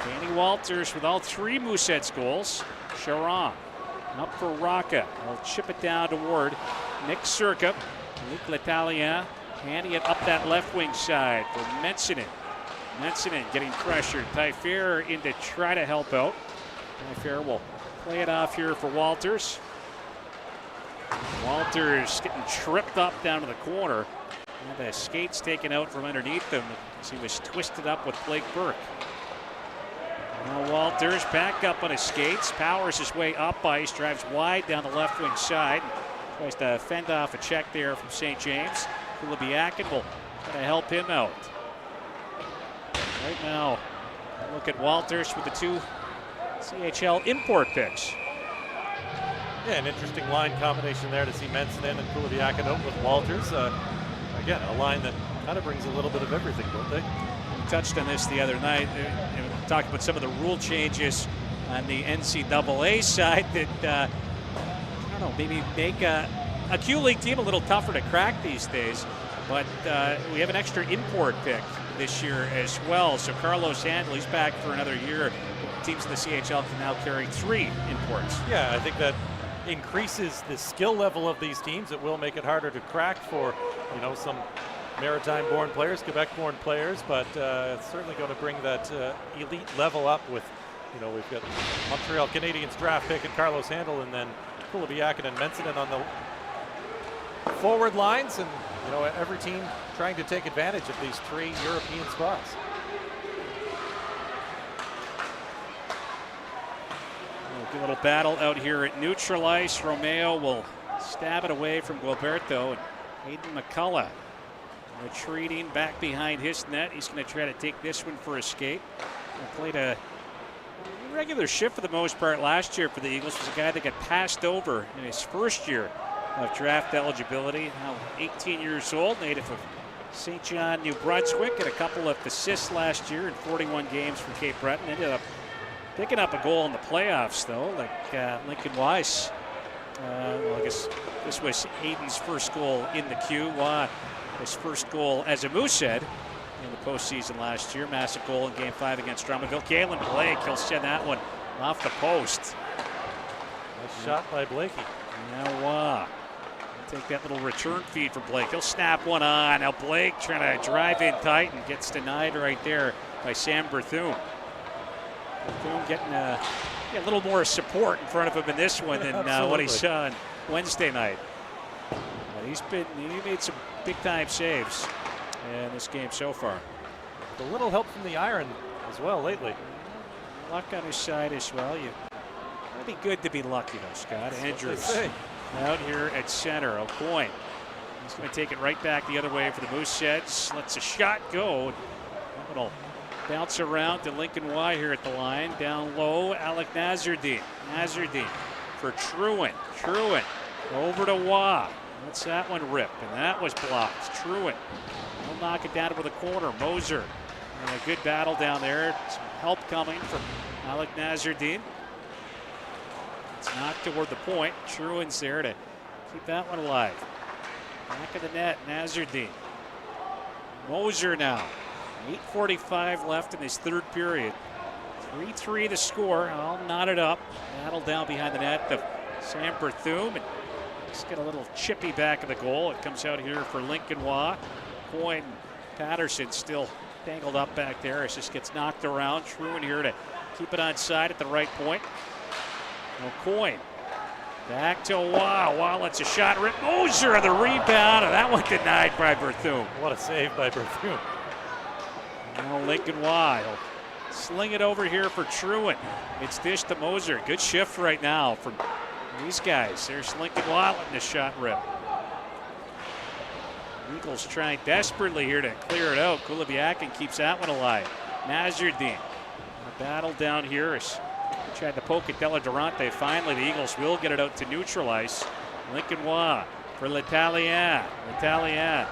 Danny Walters with all 3 Mooseheads goals. Charon up for Rocca. He'll chip it down toward Nick Circa. Luc L'Italien handing it up that left wing side for Mensinen. Mensinen getting pressured. Ty Fair in to try to help out. Ty Fair will play it off here for Walters. Walters getting tripped up down to the corner. And the skates taken out from underneath him as he was twisted up with Blake Burke. Now Walters back up on his skates, powers his way up ice, drives wide down the left wing side. Tries to fend off a check there from St. James. Kulibiakin will try to help him out. Right now, look at Walters with the 2 CHL import picks. Yeah, an interesting line combination there to see Mensinen and Kulibiakin out with Walters. Again, a line that kind of brings a little bit of everything, don't they? We touched on this the other night. Talked about some of the rule changes on the NCAA side that, I don't know, maybe make a Q League team a little tougher to crack these days. But we have an extra import pick this year as well. So Carlos Handel, he's back for another year. Teams in the CHL can now carry 3 imports. Yeah, I think that increases the skill level of these teams. It will make it harder to crack for, some Maritime-born players, Quebec-born players, but it's certainly going to bring that elite level up with, we've got Montreal Canadiens draft pick and Carlos Handel, and then Kulibiakin and Mensinen on the forward lines, and every team trying to take advantage of these 3 European spots. A little battle out here at neutral ice. Romeo will stab it away from Gualberto, and Hayden McCullough retreating back behind his net. He's going to try to take this one for a skate. He played a regular shift for the most part last year for the Eagles. Was a guy that got passed over in his first year of draft eligibility. Now 18 years old, native of St. John, New Brunswick, and a couple of assists last year in 41 games for Cape Breton. Ended up picking up a goal in the playoffs, though, like Lincoln Weiss. Well, I guess this was Hayden's first goal in the queue. His first goal as a Moosehead in the postseason last year. Massive goal in Game 5 against Drummondville. Kalen Blake, he'll send that one off the post. Nice shot by Blakey. Now, take that little return feed from Blake. He'll snap one on. Now Blake trying to drive in tight and gets denied right there by Sam Berthoum. Berthoum getting a little more support in front of him in this one than what he saw on Wednesday night. He made some big-time saves in this game so far. A little help from the iron as well lately. Luck on his side as well. It'd be good to be lucky though, Scott. Andrews out here at center. O'Coin. He's going to take it right back the other way for the Mooseheads. Lets a shot go. It'll bounce around to Lincoln Y here at the line. Down low, Alec Nazardine. Nazardine for Truant. Truant over to Waugh. Let's that one rip, and that was blocked. Truant will knock it down with a corner. Moser, and a good battle down there. Some help coming from Alec Nazardine. It's knocked toward the point. Truant's there to keep that one alive. Back of the net, Nazardine. Moser now. 8:45 left in this third period. 3-3 the score. All knotted up. Battle down behind the net of Sam Berthum. And just get a little chippy back of the goal. It comes out here for Lincoln Waugh. Coyne and Patterson still tangled up back there. It just gets knocked around. Truant here to keep it on side at the right point. Coyne. Back to Waugh. Waugh lets a shot rip. Moser on the rebound. And that one denied by Berthum. What a save by Berthum. Now Lincoln Waugh. He'll sling it over here for Truant. It's dished to Moser. Good shift right now from these guys. There's Lincoln Waugh letting the shot rip. Eagles trying desperately here to clear it out. Kulibiakin keeps that one alive. Nazardine. A battle down here. Tried to poke at Della Durante. Finally, the Eagles will get it out to neutralize. Lincoln Waugh for L'Italien. L'Italien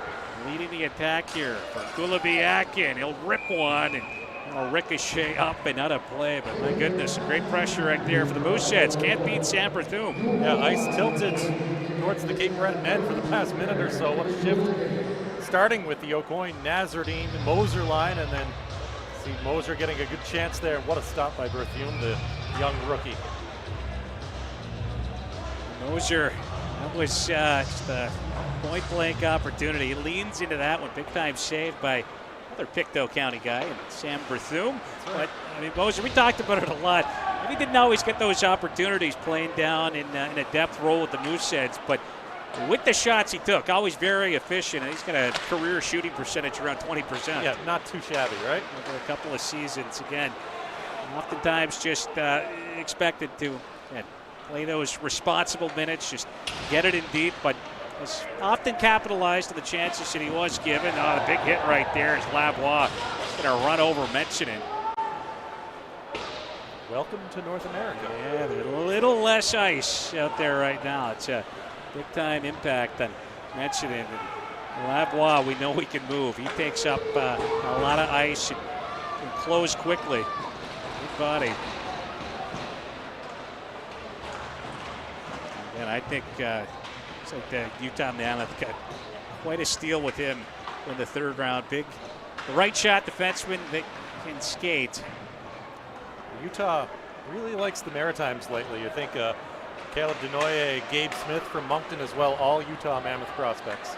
leading the attack here for Kulibiakin. He'll rip one and it'll ricochet up and out of play. But my goodness, some great pressure right there for the Mooseheads. Can't beat Sam Berthum. Yeah, ice tilted towards the Cape Breton end for the past minute or so. What a shift. Starting with the O'Coin, Nazardine, Moser line, and then see Moser getting a good chance there. What a stop by Berthum, the young rookie. Moser, that was just a point-blank opportunity. He leans into that one. Big-time save by another Pictou County guy, and Sam Berthum. Right. But, I mean, Moser, we talked about it a lot. He didn't always get those opportunities playing down in a depth role with the Mooseheads, but with the shots he took, always very efficient. He's got a career shooting percentage around 20%. Yeah, not too shabby, right? Over a couple of seasons. Again, oftentimes just expected to play those responsible minutes, just get it in deep, but has often capitalized on the chances that he was given. The big hit right there is Lavoie. He's going to run over Menchinen. Welcome to North America. Yeah, there's a little less ice out there right now. It's a big-time impact on Menchinen. Lavoie, we know he can move. He takes up a lot of ice and can close quickly. Big body. And I think it's like the Utah Mammoth got quite a steal with him in the third round. The right shot defenseman that can skate. Utah really likes the Maritimes lately. You think Caleb Denoye, Gabe Smith from Moncton as well, all Utah Mammoth prospects.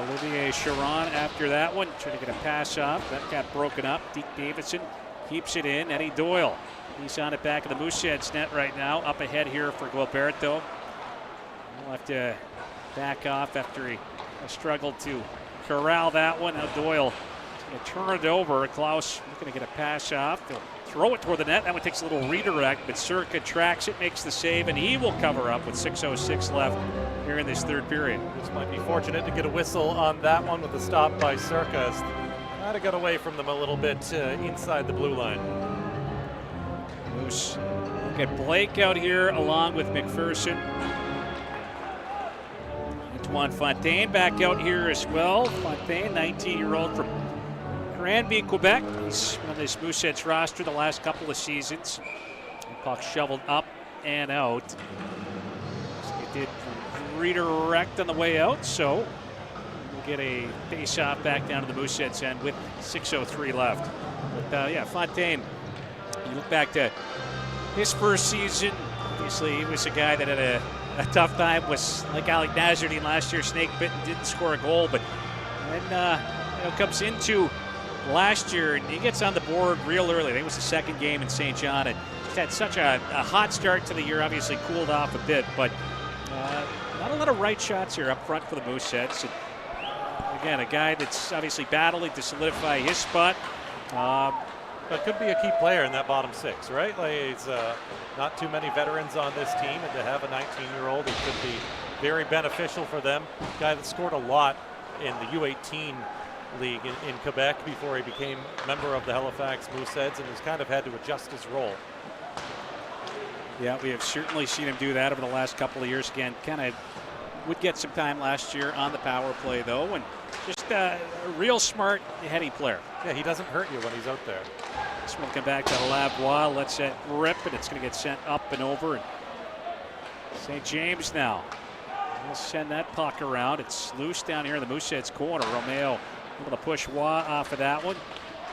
Olivier Charon after that one, trying to get a pass off. That got broken up. Deke Davidson keeps it in. Eddie Doyle, he's on it back of the Mooseheads net right now. Up ahead here for Gilberto. He'll have to back off after he struggled to corral that one. Now Doyle is going to turn it over. Klaus looking to get a pass off. They'll throw it toward the net. That one takes a little redirect, but Circa tracks it, makes the save, and he will cover up with 6:06 left here in this third period. Just might be fortunate to get a whistle on that one with the stop by Circa. Kind of got away from them a little bit inside the blue line. Moose. Look at Blake out here along with McPherson. Antoine Fontaine back out here as well. Fontaine, 19-year-old from Granby, Quebec. He's on this Mooseheads roster the last couple of seasons. Puck shoveled up and out. So he did redirect on the way out, so we'll get a face-off back down to the Mooseheads end with 6:03 left. But yeah, Fontaine, you look back to his first season, obviously he was a guy that had a tough time, was like Alec Nazardine last year, snake bitten, didn't score a goal, but then comes into last year and he gets on the board real early. I think it was the second game in St. John, and just had such a hot start to the year, obviously cooled off a bit, but not a lot of right shots here up front for the Mooseheads. And again, a guy that's obviously battling to solidify his spot. But could be a key player in that bottom six, right? Like it's not too many veterans on this team, and to have a 19-year-old, it could be very beneficial for them. Guy that scored a lot in the U18 league in Quebec before he became a member of the Halifax Mooseheads, and has kind of had to adjust his role. Yeah, we have certainly seen him do that over the last couple of years. Again, kind of would get some time last year on the power play, though, and just a real smart, heady player. Yeah, he doesn't hurt you when he's out there. This one come back to Lavoie, lets it rip, and it's going to get sent up and over. And St. James now will send that puck around. It's loose down here in the Mooseheads corner. Romeo able to push Waugh off of that one.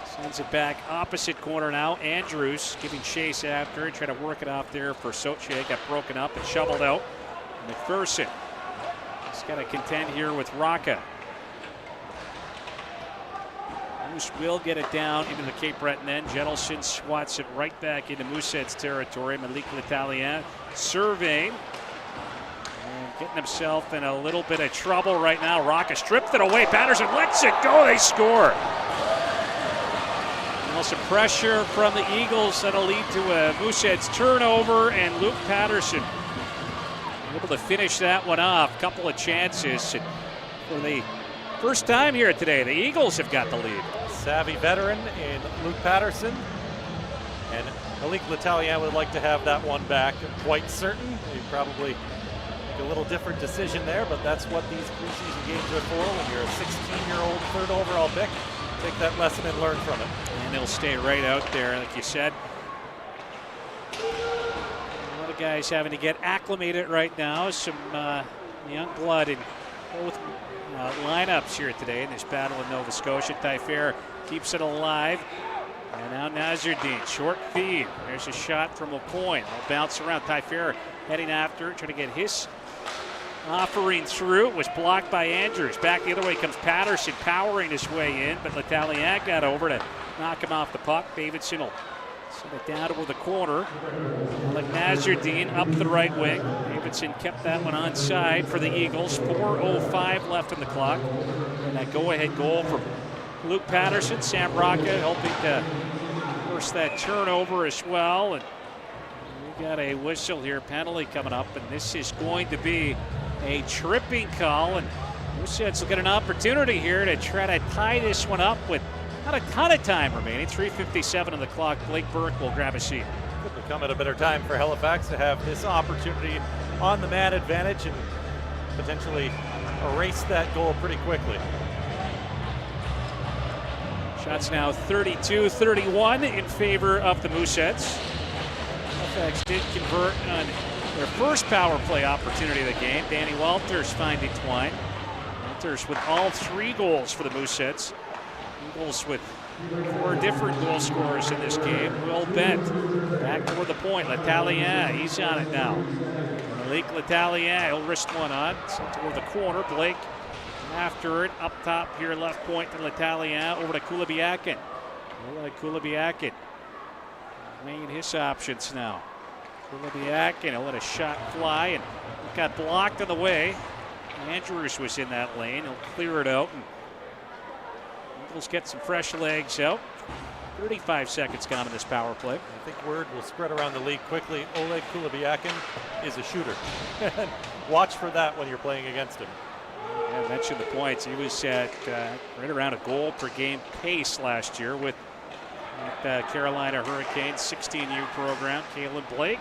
Sends it back opposite corner now. Andrews giving chase after and trying to work it off there for Soche. Got broken up and shoveled out. McPherson. He's got to contend here with Rocca. Moose will get it down into the Cape Breton end. Jettelson swats it right back into Mooseheads territory. Malik L'Italien surveying. And getting himself in a little bit of trouble right now. Rocca stripped it away. Patterson lets it go. They score. Well, some pressure from the Eagles that'll lead to a Mooseheads turnover, and Luke Patterson able to finish that one off. Couple of chances. And for the first time here today, the Eagles have got the lead. Savvy veteran in Luke Patterson. And Malik L'Italien would like to have that one back. I'm quite certain. He probably make a little different decision there, but that's what these preseason games are for. When you're a 16-year-old third overall pick, take that lesson and learn from it. And they'll stay right out there, like you said. A lot of guys having to get acclimated right now. Some young blood in both lineups here today in this battle in Nova Scotia. Taillefer keeps it alive. And now Nazardine, short feed. There's a shot from Aucoin. It'll bounce around. Taillefer heading after it, trying to get his offering through. It was blocked by Andrews. Back the other way comes Patterson, powering his way in, but L'Italien got over to knock him off the puck. Davidson will send it down toward the corner. Like Nazardine up the right wing. Davidson kept that one onside for the Eagles. 4:05 left on the clock. And that go-ahead goal from Luke Patterson. Sam Rocca helping to force that turnover as well. And we got a whistle here, penalty coming up, and this is going to be a tripping call. And Mooseheads will get an opportunity here to try to tie this one up with not a ton of time remaining. 3:57 on the clock. Blake Burke will grab a seat. Couldn't come at a better time for Halifax to have this opportunity on the man advantage and potentially erase that goal pretty quickly. Shots now 32-31 in favor of the Mooseheads. Halifax did convert on their first power play opportunity of the game. Danny Walters finding Twine. Walters with all 3 goals for the Mooseheads. Eagles with 4 different goal scorers in this game. Will Bent back toward the point. L'Italien, he's on it now. Malik L'Italien, he'll wrist one on. Sent toward the corner. Blake after it. Up top here, left point to L'Italien. Over to Kulibiakin. Kulibiakin weighing his options now. Kulibiakin, he'll let a shot fly, and it got blocked on the way. Andrews was in that lane. He'll clear it out. And Eagles get some fresh legs out. 35 seconds gone in this power play. I think word will spread around the league quickly. Oleg Kulibiakin is a shooter. Watch for that when you're playing against him. Yeah, I mentioned the points. He was at right around a goal per game pace last year with Carolina Hurricanes 16U program. Kalen Blake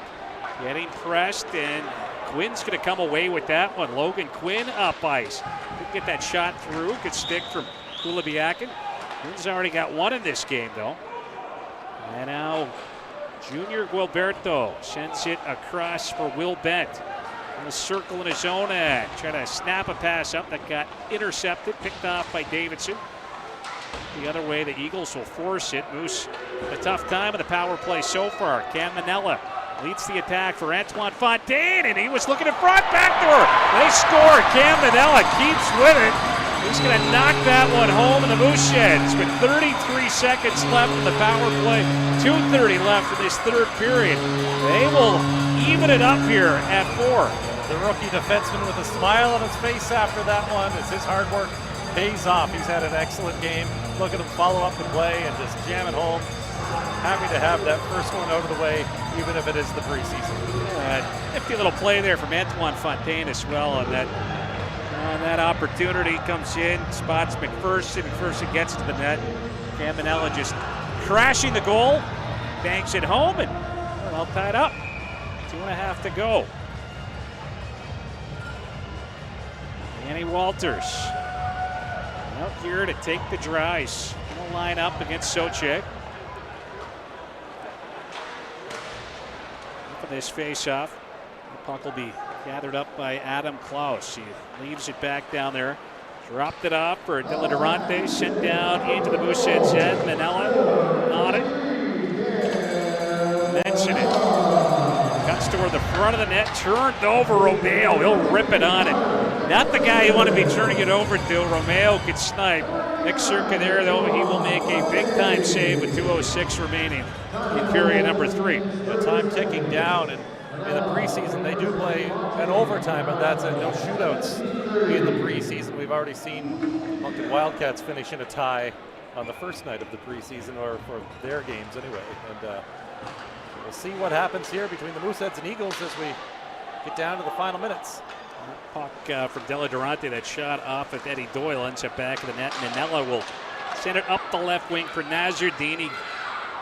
getting pressed, and Quinn's going to come away with that one. Logan Quinn up ice. Could get that shot through. Good stick from Kulibiakin. Quinn's already got one in this game, though. And now Junior Guilberto sends it across for Will Bent. In a circle in his own end. Trying to snap a pass up that got intercepted, picked off by Davidson. The other way, the Eagles will force it. Moose a tough time in the power play so far. Cam Manella leads the attack for Antoine Fontaine, and he was looking in front, backdoor. They score. Cam Manella keeps with it. He's going to knock that one home in the Mooseheads with 33 seconds left in the power play. 2:30 left in this third period. They will even it up here at 4. The rookie defenseman with a smile on his face after that one as his hard work pays off. He's had an excellent game. Look at him follow up the play and just jam it home. Happy to have that first one out of the way, even if it is the preseason. Nifty little play there from Antoine Fontaine as well on that opportunity. Comes in, spots McPherson. McPherson gets to the net. Cam Manella just crashing the goal, banks it home, and all tied up. 2.5 to go. Danny Walters out here to take the tries. He'll line up against Socek. For this face-off, the puck will be gathered up by Adam Klaus. He leaves it back down there. Dropped it off for Dylan Durante, sent down into the Mooseheads end. Manella on it. Mention it. Cuts toward the front of the net, turned over Romeo. He'll rip it on it. Not the guy you want to be turning it over to. Romeo could snipe. Nick Circa there, though, he will make a big-time save with 2:06 remaining in period number 3. The time ticking down, and in the preseason they do play an overtime, but that's no shootouts in the preseason. We've already seen Moncton Wildcats finish in a tie on the first night of the preseason, or for their games anyway. And we'll see what happens here between the Mooseheads and Eagles as we get down to the final minutes. Puck from Della Durante, that shot off of Eddie Doyle, ends up back of the net. Manella will send it up the left wing for Nazardine. He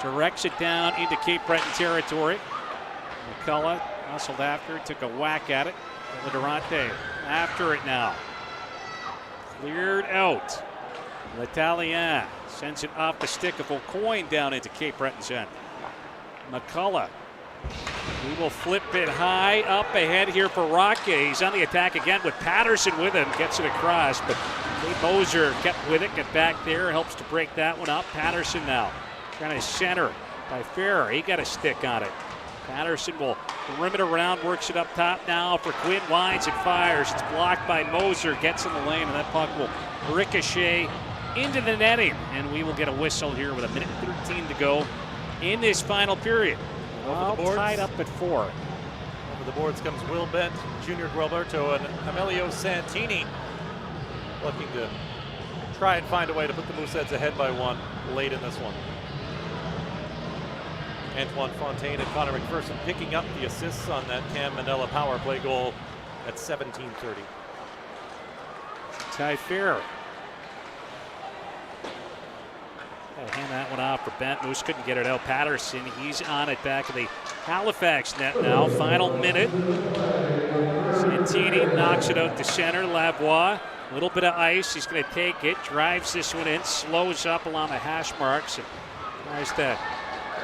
directs it down into Cape Breton territory. McCullough hustled after, took a whack at it. Della Durante after it now. Cleared out. L'Italien sends it off the stick of O'Coin down into Cape Breton's end. McCullough. He will flip it high up ahead here for Rocket. He's on the attack again with Patterson with him. Gets it across, but Dave Moser kept with it. Get back there. Helps to break that one up. Patterson now trying to center by Ferrer. He got a stick on it. Patterson will rim it around. Works it up top now for Quinn. Winds and fires. It's blocked by Moser. Gets in the lane, and that puck will ricochet into the netting. And we will get a whistle here with 1:13 to go in this final period. All tied up at 4. Over the boards comes Will Bent, Junior Gualberto, and Emilio Santini looking to try and find a way to put the Mooseheads ahead by 1 late in this one. Antoine Fontaine and Connor McPherson picking up the assists on that Cam Manella power play goal at 17:30. Ty Ferrer. Hand that one off for Bent. Moose couldn't get it out. Patterson, he's on it back of the Halifax net now. Final minute. Santini knocks it out to center. Lavoie, a little bit of ice. He's going to take it. Drives this one in. Slows up along the hash marks. And tries to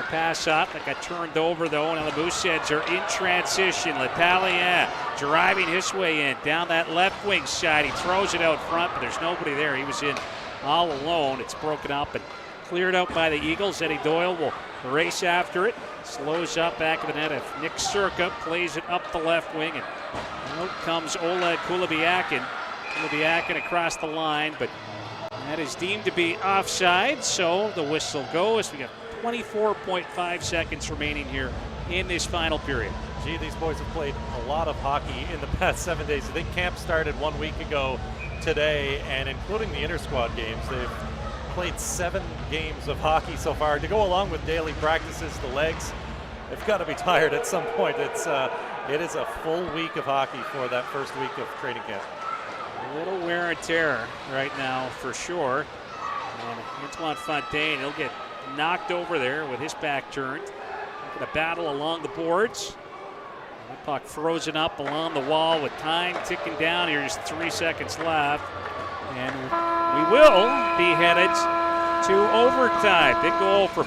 pass up. That got turned over though. Now the Mooseheads are in transition. L'Italien driving his way in. Down that left wing side. He throws it out front, but there's nobody there. He was in all alone. It's broken up and cleared out by the Eagles. Eddie Doyle will race after it. Slows up back of the net. If Nick Circa plays it up the left wing, and out comes Oleg Kulibiakin. Kulibiakin across the line, but that is deemed to be offside, so the whistle goes. We got 24.5 seconds remaining here in this final period. Gee, these boys have played a lot of hockey in the past 7 days. I think camp started 1 week ago today, and including the inter-squad games, they've played 7 games of hockey so far. To go along with daily practices, the legs have got to be tired at some point. It is a full week of hockey for that first week of training camp. A little wear and tear right now for sure. And Antoine Fontaine, he'll get knocked over there with his back turned. Going to battle along the boards. The puck frozen up along the wall with time ticking down. Here's 3 seconds left. And we will be headed to overtime. Big goal for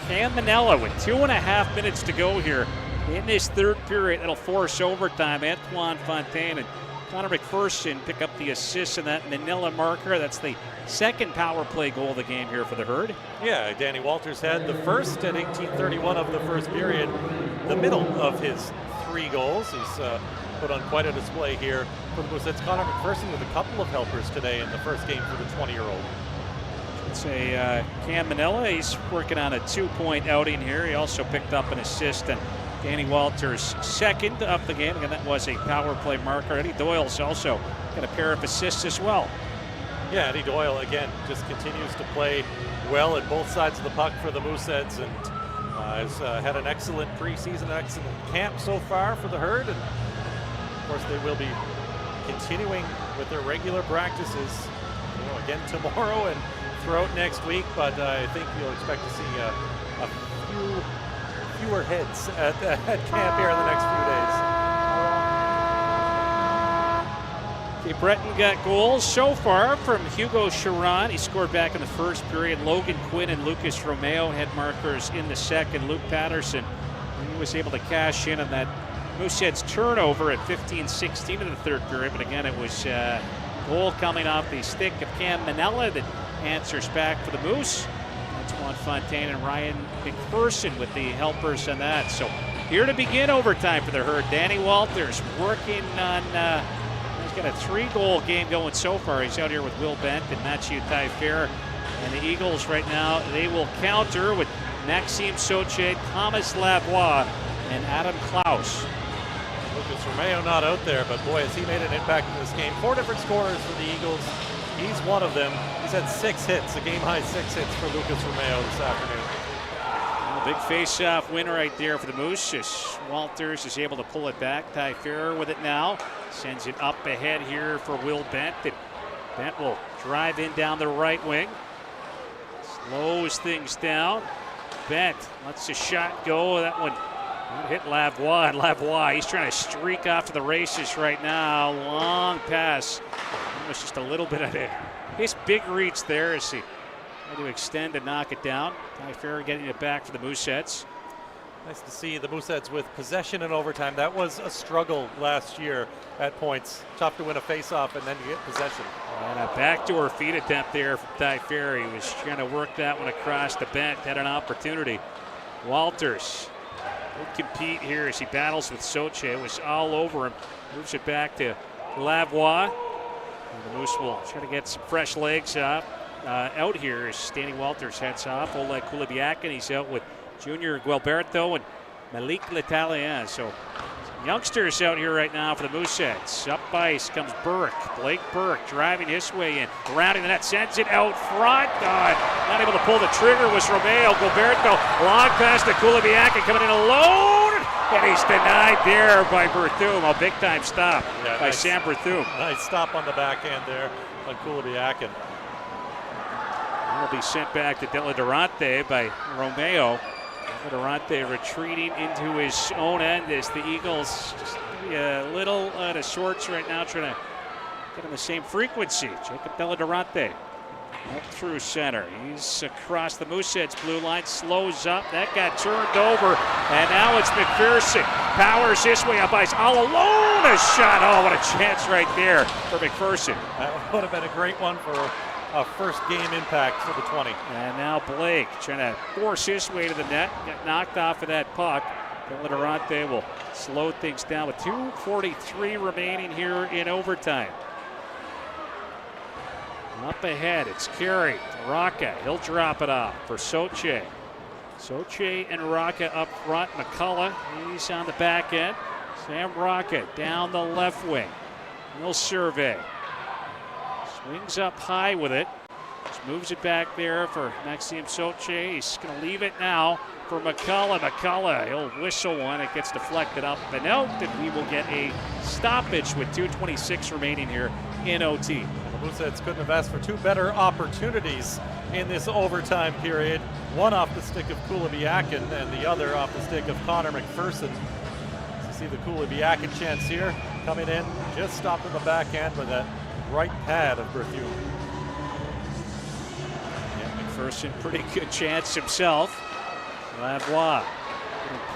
Cam Manella with 2.5 minutes to go here in this third period. That'll force overtime. Antoine Fontaine and Connor McPherson pick up the assist in that Manila marker. That's the second power play goal of the game here for the Herd. Yeah, Danny Walters had the first at 18:31 of the first period. The middle of his 3 goals. He's put on quite a display here for the Mooseheads. Connor McPherson with a couple of helpers today in the first game for the 20-year-old. It's a Cam Manella. He's working on a 2-point outing here. He also picked up an assist and Danny Walters' second of the game. Again, that was a power play marker. Eddie Doyle's also got a pair of assists as well. Yeah, Eddie Doyle, again, just continues to play well at both sides of the puck for the Mooseheads, and has had an excellent preseason, an excellent camp so far for the Herd. And of course, they will be continuing with their regular practices, again tomorrow and throughout next week. But I think you'll expect to see a fewer heads at camp here in the next few days. The Breton got goals so far from Hugo Charon. He scored back in the first period. Logan Quinn and Lucas Romeo had markers in the second. Luke Patterson, he was able to cash in on that Mooseheads turnover at 15-16 in the third period. But again, it was goal coming off the stick of Cam Manella that answers back for the Moose. That's Juan Fontaine and Ryan McPherson with the helpers on that. So here to begin overtime for the Herd. Danny Walters working on, he's got a 3-goal game going so far. He's out here with Will Bent and Mathieu Taillefer. And the Eagles right now, they will counter with Maxime Saucier, Thomas Lavoie, and Adam Klaus. Lucas Romeo not out there, but boy, has he made an impact in this game. 4 different scorers for the Eagles. He's one of them. He's had 6 hits, a game-high 6 hits for Lucas Romeo this afternoon. A big face-off win right there for the Moose. Walters is able to pull it back. Taillefer with it now. Sends it up ahead here for Will Bent. Bent will drive in down the right wing. Slows things down. Bent lets the shot go. That one hit Lavoie. And Lavoie, he's trying to streak off to the races right now. Long pass. Almost just a little bit of it. His big reach there as he tried to extend and knock it down. Taillefer getting it back for the Mooseheads. Nice to see the Mooseheads with possession in overtime. That was a struggle last year at points. Tough to win a face-off and then to get possession. And a backdoor feed attempt there from Taillefer. He was trying to work that one across the Bent. Had an opportunity. Walters would compete here as he battles with Saucier. It was all over him. Moves it back to Lavoie. And the Moose will try to get some fresh legs up. Out here as Danny Walters heads off. Oleg Kulibiakin, he's out with Junior Gualberto and Malik L'Italien. So youngsters out here right now for the Mooseheads. Up ice comes Burke. Blake Burke driving his way in. Rounding the net, sends it out front. Not able to pull the trigger was Romeo. Gualberto, long pass to Kulibiakin coming in alone. And he's denied there by Berthum. A big-time stop by Sam Berthum. Nice stop on the backhand there on Kulibiakin. Will be sent back to De La Durante by Romeo. De La Durante retreating into his own end as the Eagles just a little out of sorts right now, trying to get on the same frequency. Jacob De La Durante up through center. He's across the Mooseheads blue line, slows up. That got turned over, and now it's McPherson. Powers this way up ice, all alone. A shot. Oh, what a chance right there for McPherson. That would have been a great one for a first game impact for the 20. And now Blake trying to force his way to the net. Got knocked off of that puck. De La Durante will slow things down with 2:43 remaining here in overtime. Up ahead, it's Carey. Rocca, he'll drop it off for Saucier. Saucier and Rocca up front. McCullough, he's on the back end. Sam Rocca down the left wing. He'll survey. Swings up high with it. Just moves it back there for Maxime Saucier. He's going to leave it now for McCullough. McCullough, he'll whistle one. It gets deflected up and out. And we will get a stoppage with 2:26 remaining here in OT. The Mooseheads couldn't have asked for 2 better opportunities in this overtime period. One off the stick of Kulibiakin and the other off the stick of Connor McPherson. You see the Kulibiakin chance here coming in. Just stopped in the backhand with that right pad of Berthum. Yeah, McPherson, pretty good chance himself. Lavoie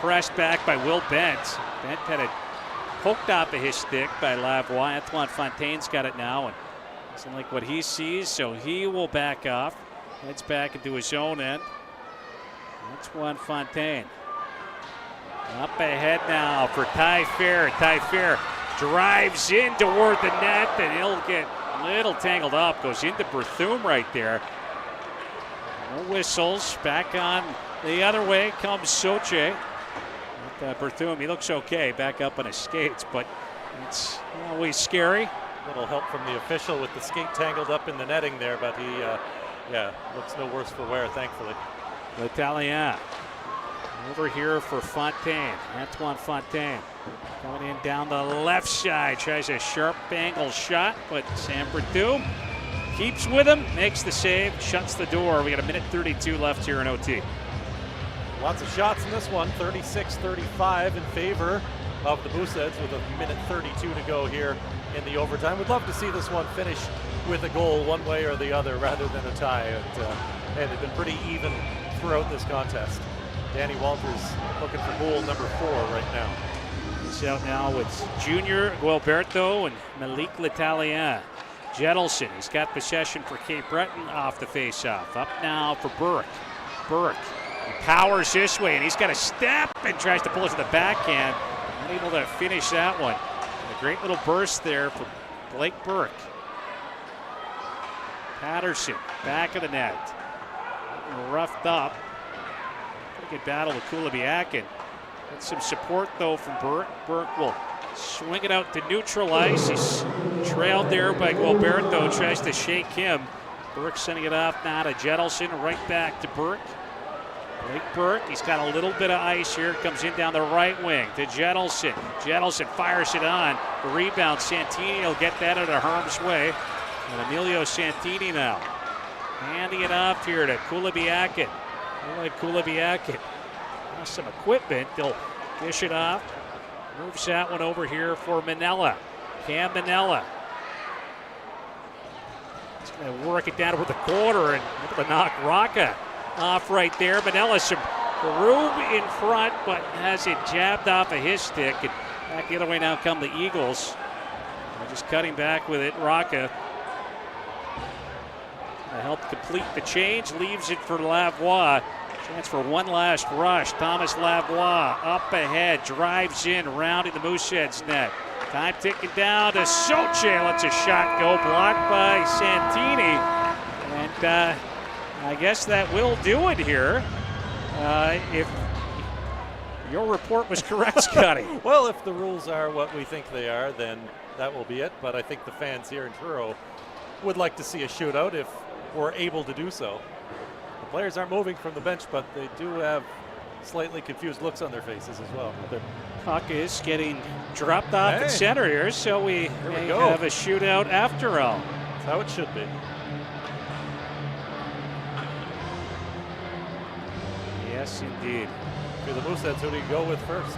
pressed back by Will Bent. Bent had it poked off of his stick by Lavoie. Antoine Fontaine's got it now, and doesn't like what he sees, so he will back off. Heads back into his own end. Antoine Fontaine. Up ahead now for Taillefer. Taillefer drives in toward the net, and he'll get a little tangled up. Goes into Berthum right there. No whistles. Back on the other way comes Saucier. Berthum, he looks okay back up on his skates, but it's always scary. Little help from the official with the skate tangled up in the netting there, but he, looks no worse for wear, thankfully. L'Italien over here for Fontaine. Antoine Fontaine coming in down the left side. Tries a sharp angle shot, but Sam Berthum keeps with him, makes the save, shuts the door. We got 1:32 left here in OT. Lots of shots in this one, 36-35 in favor of the Mooseheads with 1:32 to go here in the overtime. We'd love to see this one finish with a goal one way or the other rather than a tie. And it's been pretty even throughout this contest. Danny Walters looking for goal number 4 right now. He's out now with Junior Gualberto and Malik L'Italien. Jettleson, he's got possession for Cape Breton off the face-off. Up now for Burke. Burke, he powers this way, and he's got a step and tries to pull it to the backhand. Unable to finish that one. And a great little burst there for Blake Burke. Patterson, back of the net. Roughed up. Pretty good battle with Kulibiakin. Got some support though from Burke. Burke will swing it out to neutral ice. He's trailed there by Gualberto. Tries to shake him. Burke sending it off now to Jettleson. Right back to Burke. Blake Burke, he's got a little bit of ice here. Comes in down the right wing to Jettleson. Jettleson fires it on. The rebound, Santini will get that out of harm's way. And Emilio Santini now handing it off here to Kulibiakin. Kulibiakin has some equipment. They'll dish it off. Moves that one over here for Manella. Cam Manella. He's going to work it down over the corner and able to knock Rocca off right there. Manella some room in front, but has it jabbed off of his stick. And back the other way now come the Eagles. They're just cutting back with it. Rocca to help complete the change. Leaves it for Lavoie. Chance for one last rush. Thomas Lavoie up ahead. Drives in, rounding the Mooseheads net. Time ticking down to Soche. Lets a shot go. Blocked by Santini. And I guess that will do it here. If your report was correct, Scotty. Well, if the rules are what we think they are, then that will be it. But I think the fans here in Truro would like to see a shootout if we're able to do so. The players aren't moving from the bench, but they do have slightly confused looks on their faces as well. Puck is getting dropped off at center here, so we may have a shootout after all. That's how it should be. Yes, indeed. For the Mooseheads, who do you go with first?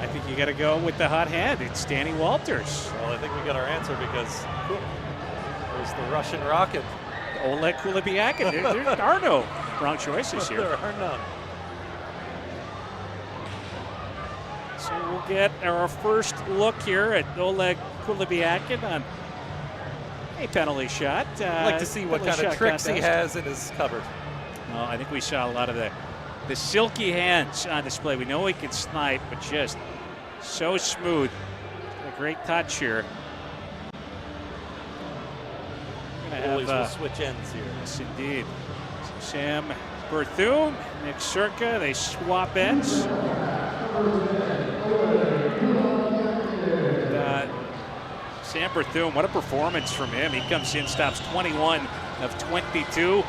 I think you got to go with the hot hand. It's Danny Walters. Well, I think we got our answer because there's the Russian rocket. Oleg Kulibiakin. There are no wrong choices here. There are none. So we'll get our first look here at Oleg Kulibiakin on a penalty shot. I'd like to see what kind of tricks he has in his cupboard. Well, I think we saw a lot of the silky hands on display. We know he can snipe, but just so smooth. A great touch here. Goalies will switch ends here. Yes, indeed. So Sam Berthum, Nick Circa, they swap ends. Sam Berthum, what a performance from him. He comes in, stops 21 of 22.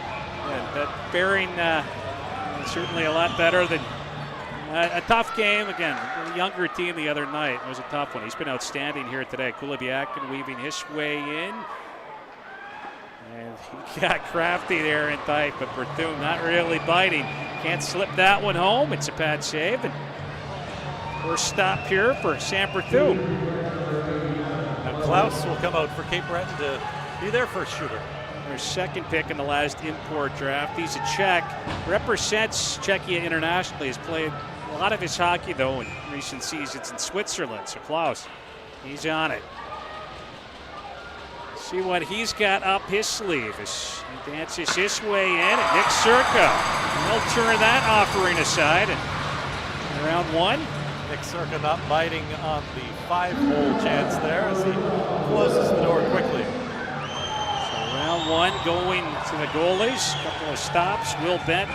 And that bearing certainly a lot better than a tough game. Again, a younger team the other night. It was a tough one. He's been outstanding here today. Kulibiakin weaving his way in. And he got crafty there and tight, but Berthum not really biting. Can't slip that one home. It's a bad save. And first stop here for Sam Berthum. Now Klaus will come out for Cape Breton to be their first shooter. Their second pick in the last import draft. He's a Czech. Represents Czechia internationally. Has played a lot of his hockey, though, in recent seasons in Switzerland. So Klaus, he's on it. See what he's got up his sleeve as he dances his way in. And Nick Circa will turn that offering aside. And round one. Nick Circa not biting on the 5-hole chance there as he closes the door quickly. So round one going to the goalies. A couple of stops. Will Bent.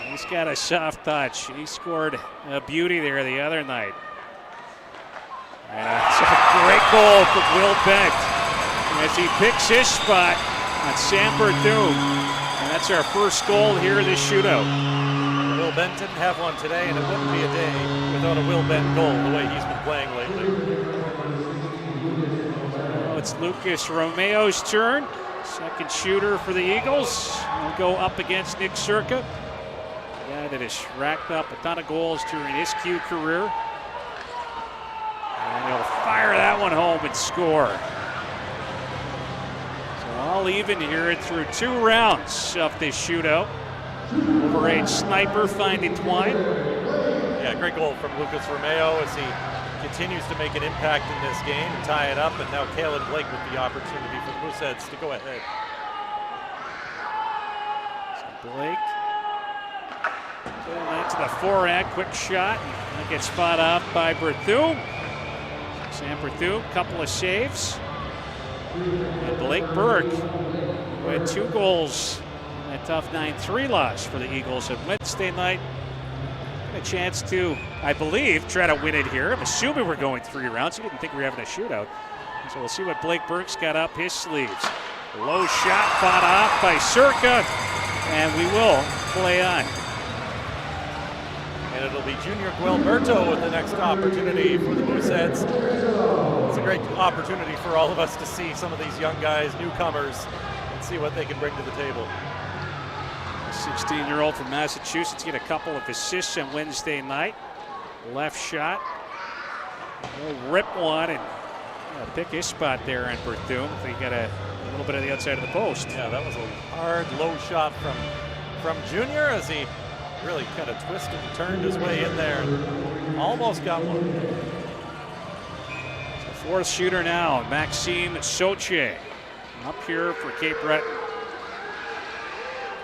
He's got a soft touch. He scored a beauty there the other night. And it's a great goal for Will Bent as he picks his spot on Sam Berthum. And that's our first goal here in this shootout. Will Bent didn't have one today, and it wouldn't be a day without a Will Bent goal the way he's been playing lately. Well, it's Lucas Romeo's turn. Second shooter for the Eagles. He'll go up against Nick Circa. A guy that has racked up a ton of goals during his Q career. And he'll fire that one home and score. So all even here through 2 rounds of this shootout. Overage sniper finding Twine. Yeah, great goal from Lucas Romeo as he continues to make an impact in this game and tie it up. And now Kalen Blake with the opportunity for the Mooseheads to go ahead. So Blake going out to the forehand, quick shot. That gets fought off by Berthoud. Sam Berthoud, couple of saves. And Blake Berg, who had 2 goals in that tough 9-3 loss for the Eagles on Wednesday night. A chance to, I believe, try to win it here. I'm assuming we're going 3 rounds. He didn't think we were having a shootout. So we'll see what Blake Berg's got up his sleeves. Low shot fought off by Circa, and we will play on. And it'll be Junior Guilberto with the next opportunity for the Mooseheads. It's a great opportunity for all of us to see some of these young guys, newcomers, and see what they can bring to the table. 16-year-old from Massachusetts get a couple of assists on Wednesday night. Left shot. He'll rip one and pick his spot there in Berthoud. He got a little bit of the outside of the post. Yeah, that was a hard, low shot from Junior as he really kind of twisted and turned his way in there and almost got one. So 4th shooter now, Maxime Soche. Up here for Cape Breton.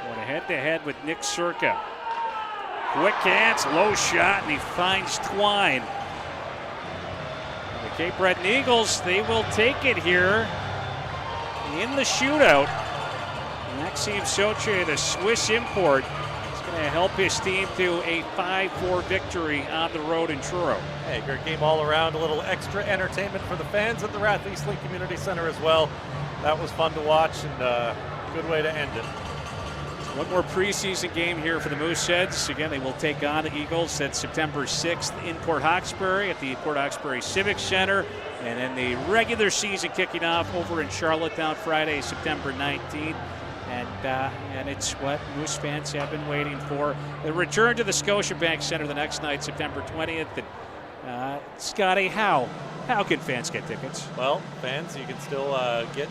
Going head-to-head with Nick Circa. Quick hands, low shot, and he finds Twine. The Cape Breton Eagles, they will take it here in the shootout. Maxime Soche, the Swiss import, is going to help his team to a 5-4 victory on the road in Truro. Hey, great game all around. A little extra entertainment for the fans at the Rath Eastlink Community Center as well. That was fun to watch and a good way to end it. One more preseason game here for the Mooseheads. Again, they will take on the Eagles. That's September 6th in Port Hawkesbury at the Port Hawkesbury Civic Center. And then the regular season kicking off over in Charlottetown Friday, September 19th. And it's what Moose fans have been waiting for. The return to the Scotiabank Center the next night, September 20th. And, Scotty, how can fans get tickets? Well, fans, you can still get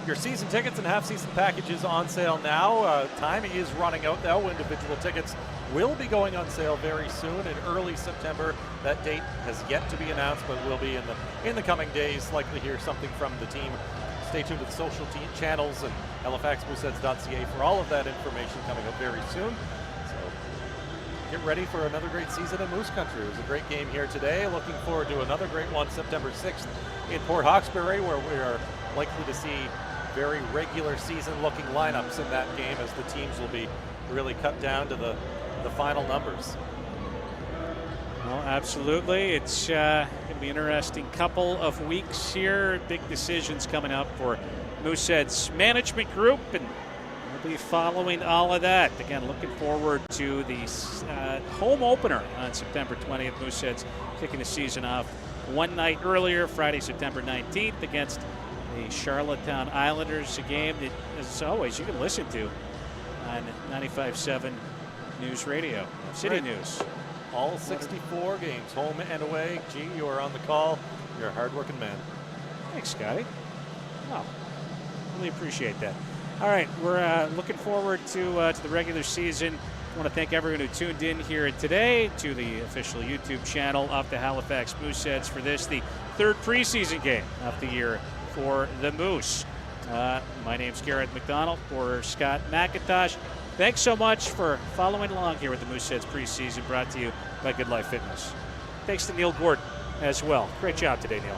your season tickets and half-season packages on sale now. Time is running out now. Individual tickets will be going on sale very soon in early September. That date has yet to be announced, but will be in the coming days. Likely hear something from the team. Stay tuned to the social channels and halifaxmooseheads.ca for all of that information coming up very soon. Get ready for another great season in Moose Country. It was a great game here today. Looking forward to another great one September 6th in Port Hawkesbury, where we are likely to see very regular season looking lineups in that game as the teams will be really cut down to the final numbers. Well, absolutely. It's going to be an interesting couple of weeks here. Big decisions coming up for Mooseheads management group, and we'll be following all of that. Again, looking forward to the home opener on September 20th. Mooseheads kicking the season off one night earlier, Friday, September 19th, against the Charlottetown Islanders. A game that, as always, you can listen to on 95.7 News Radio, City Right. News. All 64 games, home and away. G, you are on the call. You're a hard-working man. Thanks, Scotty. Wow, really appreciate that. All right, we're looking forward to the regular season. I want to thank everyone who tuned in here today to the official YouTube channel of the Halifax Mooseheads for this, the 3rd preseason game of the year for the Moose. My name's Garrett McDonald for Scott McIntosh. Thanks so much for following along here with the Mooseheads preseason, brought to you by Good Life Fitness. Thanks to Neil Gordon as well. Great job today, Neil.